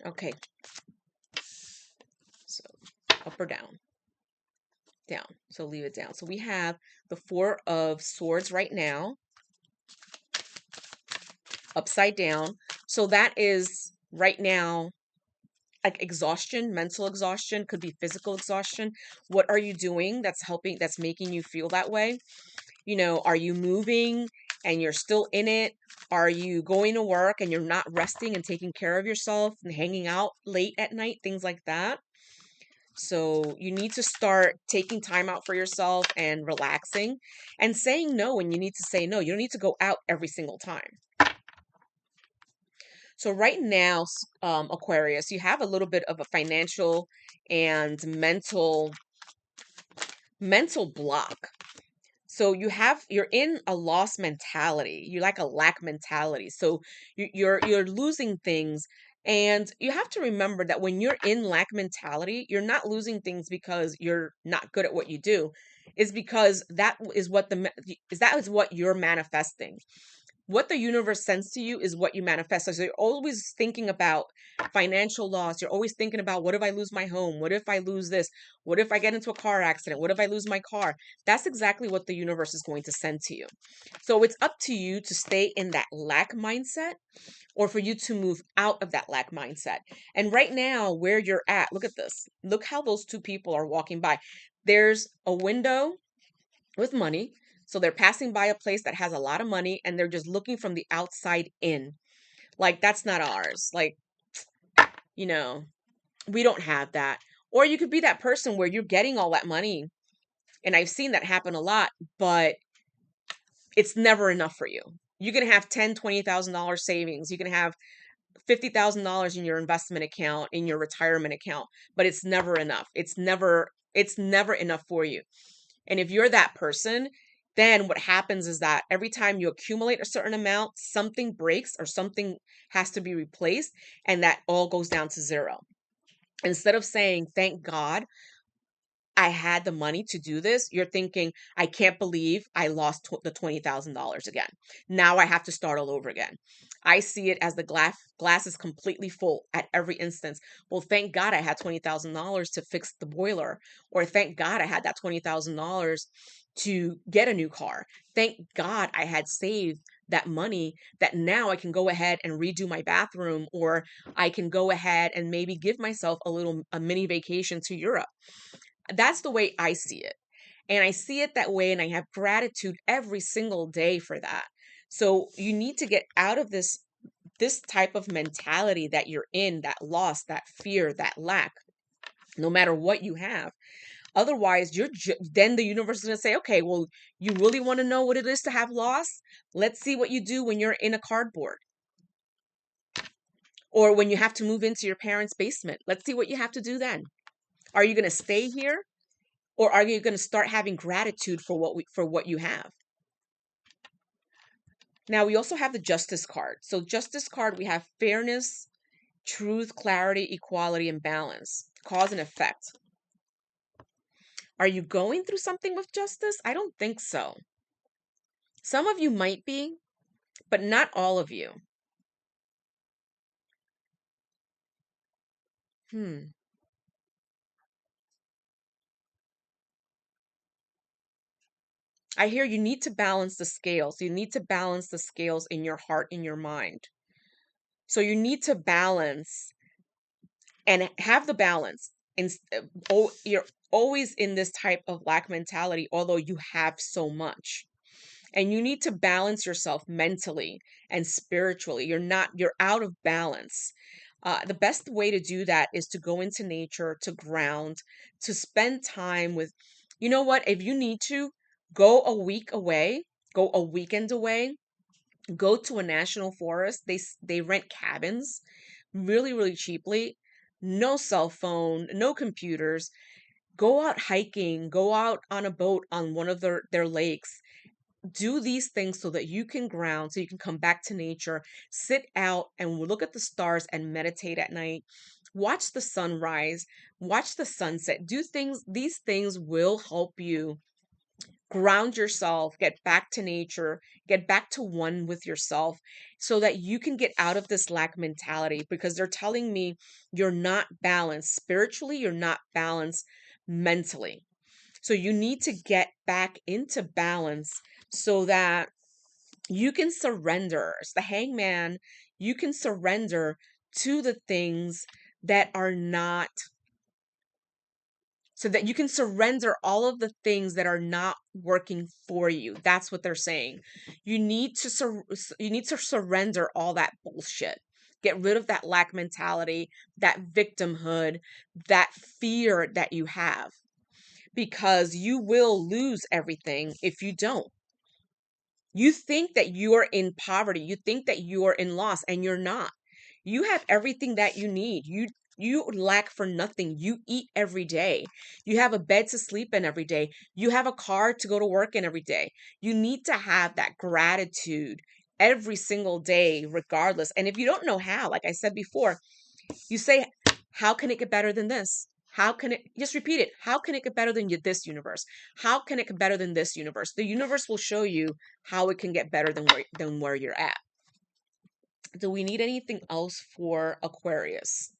Okay. So, up or down? Down. So leave it down. So we have the Four of Swords right now. Upside down. So that is right now like exhaustion, mental exhaustion, could be physical exhaustion. What are you doing that's making you feel that way? You know, are you moving and you're still in it? Are you going to work and you're not resting and taking care of yourself and hanging out late at night? Things like that. So you need to start taking time out for yourself and relaxing and saying no when you need to say no. You don't need to go out every single time. So right now, Aquarius, you have a little bit of a financial and mental block. So you're in a loss mentality. You like a lack mentality. So you're losing things. And you have to remember that when you're in lack mentality, you're not losing things because you're not good at what you do. It's because that is what you're manifesting. What the universe sends to you is what you manifest. So you're always thinking about financial loss. You're always thinking about, what if I lose my home? What if I lose this? What if I get into a car accident? What if I lose my car? That's exactly what the universe is going to send to you. So it's up to you to stay in that lack mindset, or for you to move out of that lack mindset. And right now, where you're at, look at this. Look how those two people are walking by. There's a window with money. So they're passing by a place that has a lot of money, and they're just looking from the outside in. Like, that's not ours. Like, you know, we don't have that. Or you could be that person where you're getting all that money. And I've seen that happen a lot, but it's never enough for you. You can have $10,000, $20,000 savings. You can have $50,000 in your investment account, in your retirement account, but it's never enough. It's never enough for you. And if you're that person, then what happens is that every time you accumulate a certain amount, something breaks or something has to be replaced, and that all goes down to zero. Instead of saying, thank God I had the money to do this, you're thinking, I can't believe I lost the $20,000 again. Now I have to start all over again. I see it as the glass is completely full at every instance. Well, thank God I had $20,000 to fix the boiler, or thank God I had that $20,000 to get a new car. Thank God I had saved that money, that now I can go ahead and redo my bathroom, or I can go ahead and maybe give myself a mini vacation to Europe. That's the way I see it. And I see it that way, and I have gratitude every single day for that. So you need to get out of this type of mentality that you're in, that loss, that fear, that lack, no matter what you have. Otherwise, then the universe is going to say, okay, well, you really want to know what it is to have loss? Let's see what you do when you're in a cardboard, or when you have to move into your parents' basement. Let's see what you have to do then. Are you going to stay here? Or are you going to start having gratitude for what you have? Now, we also have the Justice card. So Justice card, we have fairness, truth, clarity, equality, and balance, cause and effect. Are you going through something with justice? I don't think so. Some of you might be, but not all of you. Hmm. I hear you need to balance the scales. You need to balance the scales in your heart, in your mind. So you need to balance and have the balance. And you're always in this type of lack mentality, although you have so much. And you need to balance yourself mentally and spiritually. You're out of balance. The best way to do that is to go into nature, to ground, to spend time with, you know what, if you need to, go a week away, go a weekend away, go to a national forest. They rent cabins really, really cheaply. No cell phone, no computers. Go out hiking, go out on a boat on one of their lakes. Do these things so that you can ground, so you can come back to nature, sit out and look at the stars and meditate at night. Watch the sunrise, watch the sunset. Do things, these things will help you ground yourself, get back to nature, get back to one with yourself, so that you can get out of this lack mentality, because they're telling me you're not balanced spiritually, you're not balanced mentally. So you need to get back into balance so that you can surrender. It's the hangman. You can surrender to the things that are not, so that you can surrender all of the things that are not working for you. That's what they're saying. You need to surrender all that bullshit. Get rid of that lack mentality, that victimhood, that fear that you have, because you will lose everything if you don't. You think that you are in poverty, you think that you are in loss, and you're not. You have everything that you need. You lack for nothing. You eat every day. You have a bed to sleep in every day. You have a car to go to work in every day. You need to have that gratitude every single day, regardless. And if you don't know how, like I said before, you say, how can it get better than this? How can it, just repeat it. How can it get better than this universe? How can it get better than this universe? The universe will show you how it can get better than where you're at. Do we need anything else for Aquarius?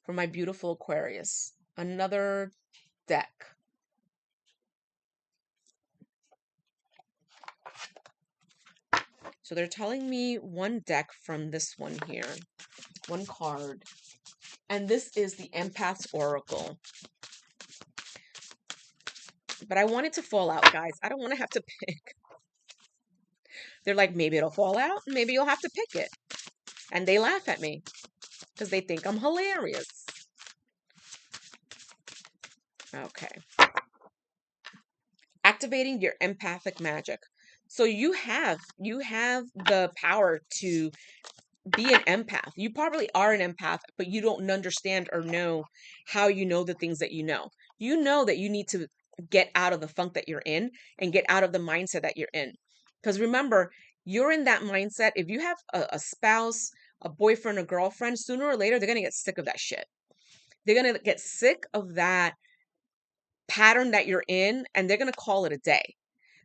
For my beautiful Aquarius. Another deck. So they're telling me one deck from this one here. One card. And this is the Empath's Oracle. But I want it to fall out, guys. I don't want to have to pick. They're like, maybe it'll fall out. Maybe you'll have to pick it. And they laugh at me because they think I'm hilarious. Okay. Activating your empathic magic. So you have the power to be an empath. You probably are an empath, but you don't understand or know how you know the things that you know. You know that you need to get out of the funk that you're in and get out of the mindset that you're in. Because remember, you're in that mindset. If you have a spouse, a boyfriend, a girlfriend, sooner or later, they're going to get sick of that shit. They're going to get sick of that pattern that you're in, and they're going to call it a day.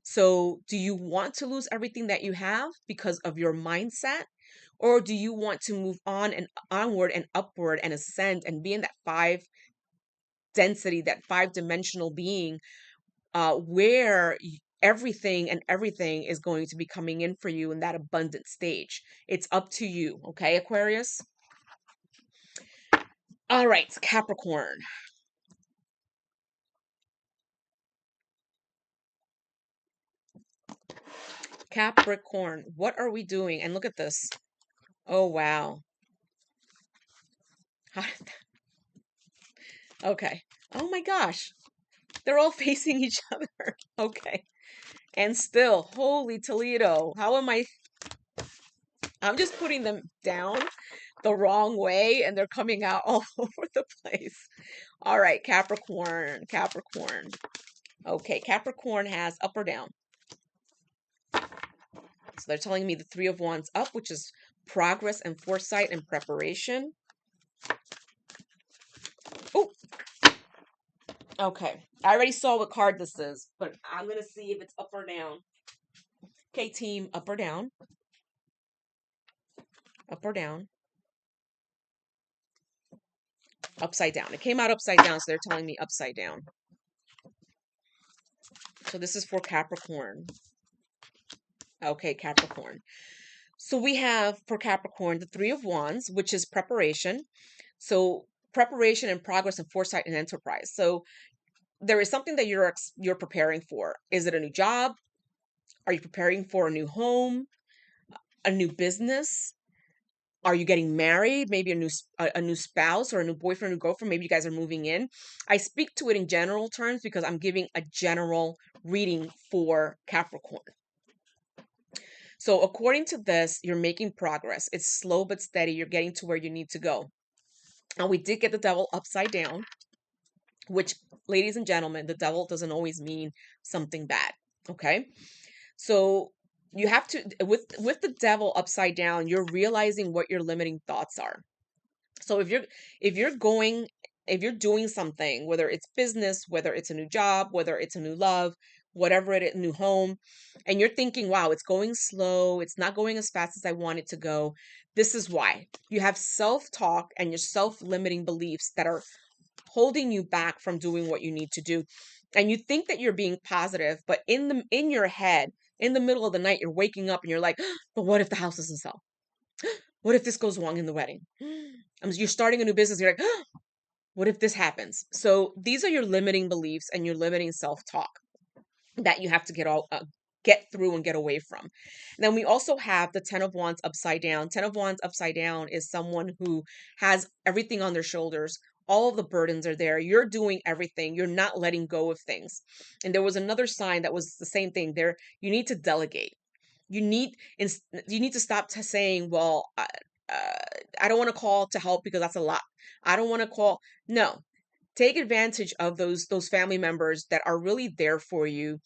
So do you want to lose everything that you have because of your mindset? Or do you want to move on and onward and upward and ascend and be in that five density, that five-dimensional being, where everything and everything is going to be coming in for you in that abundant stage? It's up to you, okay, Aquarius? All right, Capricorn. Capricorn, what are we doing? And look at this. Oh, wow. Okay. Oh my gosh. They're all facing each other. Okay. And still, holy Toledo. How am I'm just putting them down the wrong way and they're coming out all over the place. All right, Capricorn, Capricorn. Okay, Capricorn has up or down. So they're telling me the Three of Wands up, which is progress and foresight and preparation. Oh, okay. I already saw what card this is, but I'm going to see if it's up or down. Okay, team, up or down? Up or down? Upside down. It came out upside down, so they're telling me upside down. So this is for Capricorn. Okay, Capricorn. So we have for Capricorn the Three of Wands, which is preparation. So preparation and progress and foresight and enterprise. So there is something that you're preparing for. Is it a new job? Are you preparing for a new home, a new business? Are you getting married? Maybe a new spouse or a new boyfriend or girlfriend. Maybe you guys are moving in. I speak to it in general terms because I'm giving a general reading for Capricorn. So according to this, you're making progress. It's slow but steady. You're getting to where you need to go. And we did get the devil upside down, which, ladies and gentlemen, the devil doesn't always mean something bad. Okay. So you have to, with the devil upside down, you're realizing what your limiting thoughts are. So if you're doing something, whether it's business, whether it's a new job, whether it's a new love, whatever it is, new home, and you're thinking, wow, it's going slow, it's not going as fast as I want it to go. This is why. You have self-talk and your self-limiting beliefs that are holding you back from doing what you need to do. And you think that you're being positive, but in your head, in the middle of the night, you're waking up and you're like, but what if the house doesn't sell? What if this goes wrong in the wedding? You're starting a new business. You're like, what if this happens? So these are your limiting beliefs and your limiting self-talk that you have to get through and get away from. And then we also have the Ten of Wands upside down. Ten of Wands upside down is someone who has everything on their shoulders. All of the burdens are there. You're doing everything. You're not letting go of things. And there was another sign that was the same thing there. You need to delegate. You need to stop saying, well, I don't want to call to help because that's a lot. I don't want to call. No, take advantage of those family members that are really there for you,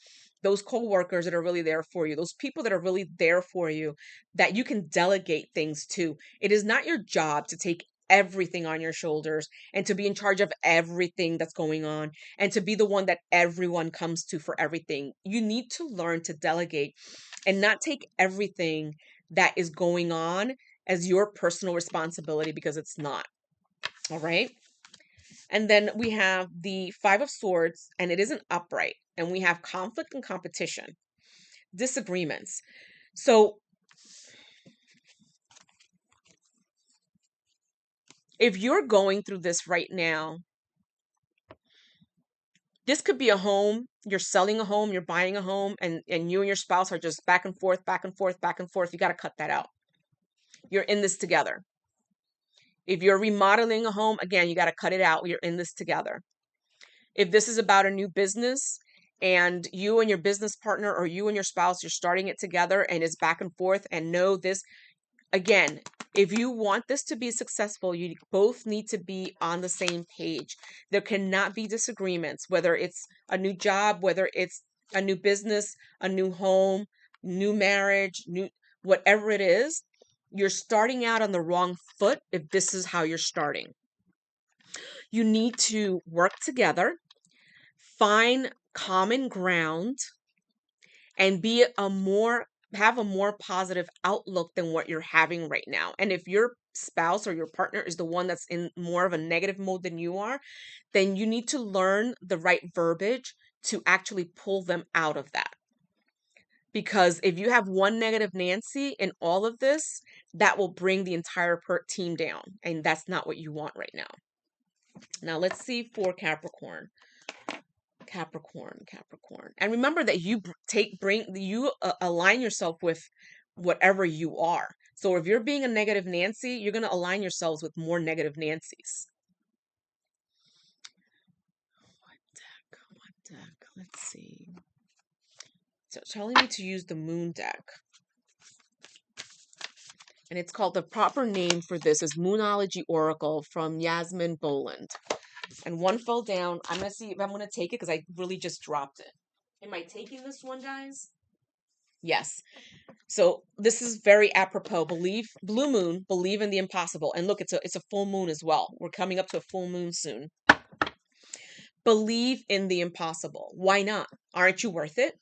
those co-workers that are really there for you, those people that are really there for you, that you can delegate things to. It is not your job to take everything on your shoulders and to be in charge of everything that's going on and to be the one that everyone comes to for everything. You need to learn to delegate and not take everything that is going on as your personal responsibility, because it's not. All right. And then we have the Five of Swords, and it isn't upright. And we have conflict and competition, disagreements. So if you're going through this right now, this could be a home. You're selling a home, you're buying a home, and you and your spouse are just back and forth, back and forth, back and forth. You got to cut that out. You're in this together. If you're remodeling a home, again, you got to cut it out. You're in this together. If this is about a new business and you and your business partner or you and your spouse, you're starting it together and it's back and forth, and know this, again, if you want this to be successful, you both need to be on the same page. There cannot be disagreements, whether it's a new job, whether it's a new business, a new home, new marriage, new whatever it is. You're starting out on the wrong foot if this is how you're starting. You need to work together, find common ground, and have a more positive outlook than what you're having right now. And if your spouse or your partner is the one that's in more of a negative mode than you are, then you need to learn the right verbiage to actually pull them out of that. Because if you have one negative Nancy in all of this, that will bring the entire team down. And that's not what you want right now. Now let's see for Capricorn. Capricorn. And remember that you align yourself with whatever you are. So if you're being a negative Nancy, you're going to align yourselves with more negative Nancys. What deck? Let's see. So telling me to use the Moon deck. And it's called, the proper name for this is Moonology Oracle from Yasmin Boland. And one fell down. I'm going to see if I'm going to take it because I really just dropped it. Am I taking this one, guys? Yes. So this is very apropos. Blue moon, believe in the impossible. And look, it's a full moon as well. We're coming up to a full moon soon. Believe in the impossible. Why not? Aren't you worth it?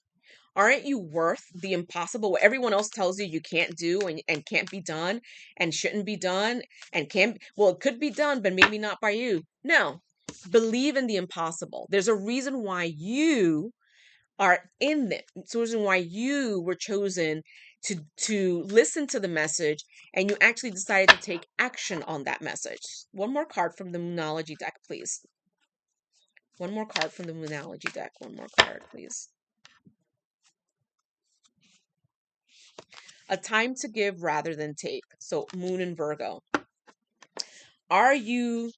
Aren't you worth the impossible? What everyone else tells you can't do and can't be done and shouldn't be done and can't, well, it could be done, but maybe not by you. No, believe in the impossible. There's a reason why you are in it. It's the reason why you were chosen to listen to the message, and you actually decided to take action on that message. One more card from the Moonology deck, please. One more card from the Moonology deck. One more card, please. A time to give rather than take. So Moon and Virgo. Are you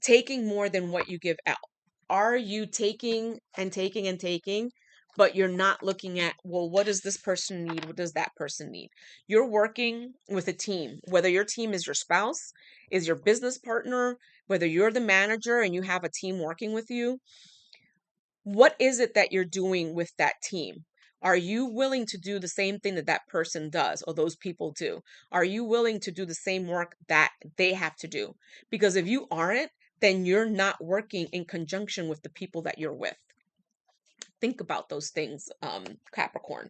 taking more than what you give out? Are you taking and taking and taking, but you're not looking at, well, what does this person need? What does that person need? You're working with a team, whether your team is your spouse, is your business partner, whether you're the manager and you have a team working with you. What is it that you're doing with that team? Are you willing to do the same thing that that person does or those people do? Are you willing to do the same work that they have to do? Because if you aren't, then you're not working in conjunction with the people that you're with. Think about those things, Capricorn.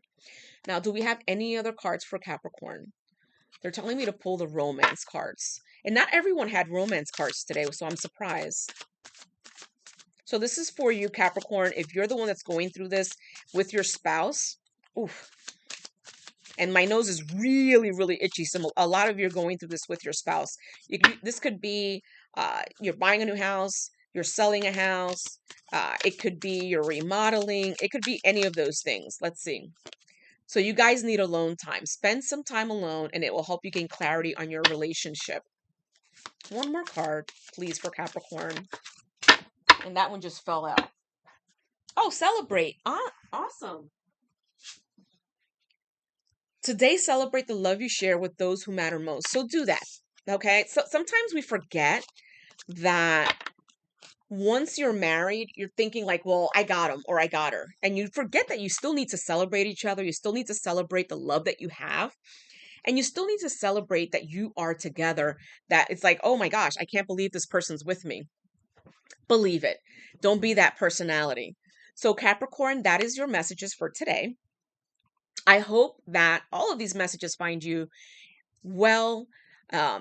Now, do we have any other cards for Capricorn? They're telling me to pull the romance cards. And not everyone had romance cards today, so I'm surprised. So this is for you, Capricorn. If you're the one that's going through this with your spouse, oof. And my nose is really, really itchy. So a lot of you are going through this with your spouse. This could be you're buying a new house, you're selling a house. It could be you're remodeling. It could be any of those things. Let's see. So you guys need alone time. Spend some time alone, and it will help you gain clarity on your relationship. One more card, please, for Capricorn. And that one just fell out. Oh, celebrate. Awesome. Today, celebrate the love you share with those who matter most. So do that. Okay. So sometimes we forget that once you're married, you're thinking like, well, I got him or I got her. And you forget that you still need to celebrate each other. You still need to celebrate the love that you have. And you still need to celebrate that you are together. That it's like, oh my gosh, I can't believe this person's with me. Believe it. Don't be that personality. So, Capricorn, that is your messages for today. I hope that all of these messages find you well,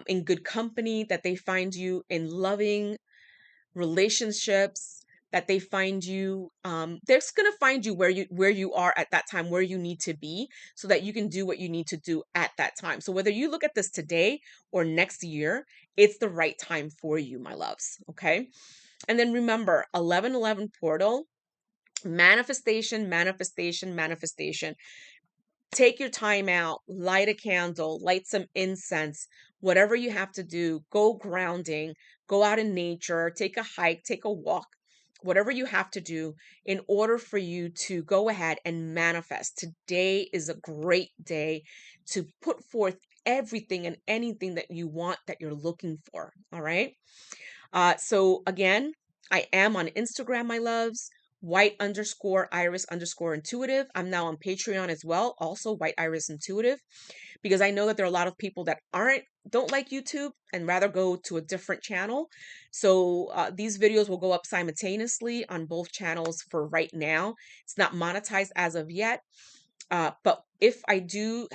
in good company, that they find you in loving relationships, that they find you, they're going to find you where you are at that time, where you need to be, so that you can do what you need to do at that time. So whether you look at this today or next year, it's the right time for you, my loves. Okay. And then remember, 1111 portal, manifestation, manifestation, manifestation. Take your time out, light a candle, light some incense, whatever you have to do, go grounding, go out in nature, take a hike, take a walk, whatever you have to do in order for you to go ahead and manifest. Today is a great day to put forth everything and anything that you want, that you're looking for. All right. So again, I am on Instagram, my loves, white_iris_intuitive. I'm now on Patreon as well, also White Iris Intuitive, because I know that there are a lot of people that don't like YouTube and rather go to a different channel. So these videos will go up simultaneously on both channels for right now. It's not monetized as of yet. But if I do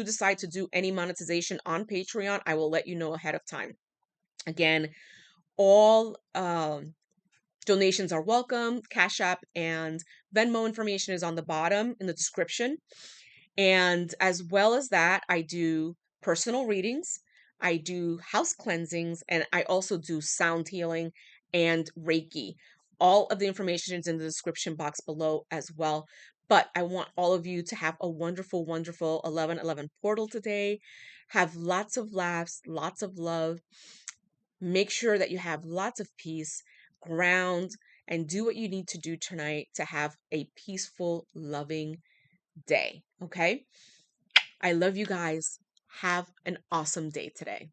decide to do any monetization on Patreon, I will let you know ahead of time. Again, all donations are welcome. Cash App and Venmo information is on the bottom in the description. And as well as that, I do personal readings, I do house cleansings, and I also do sound healing and Reiki. All of the information is in the description box below as well. But I want all of you to have a wonderful, wonderful 11/11 portal today. Have lots of laughs, lots of love. Make sure that you have lots of peace, ground, and do what you need to do tonight to have a peaceful, loving day. Okay? I love you guys. Have an awesome day today.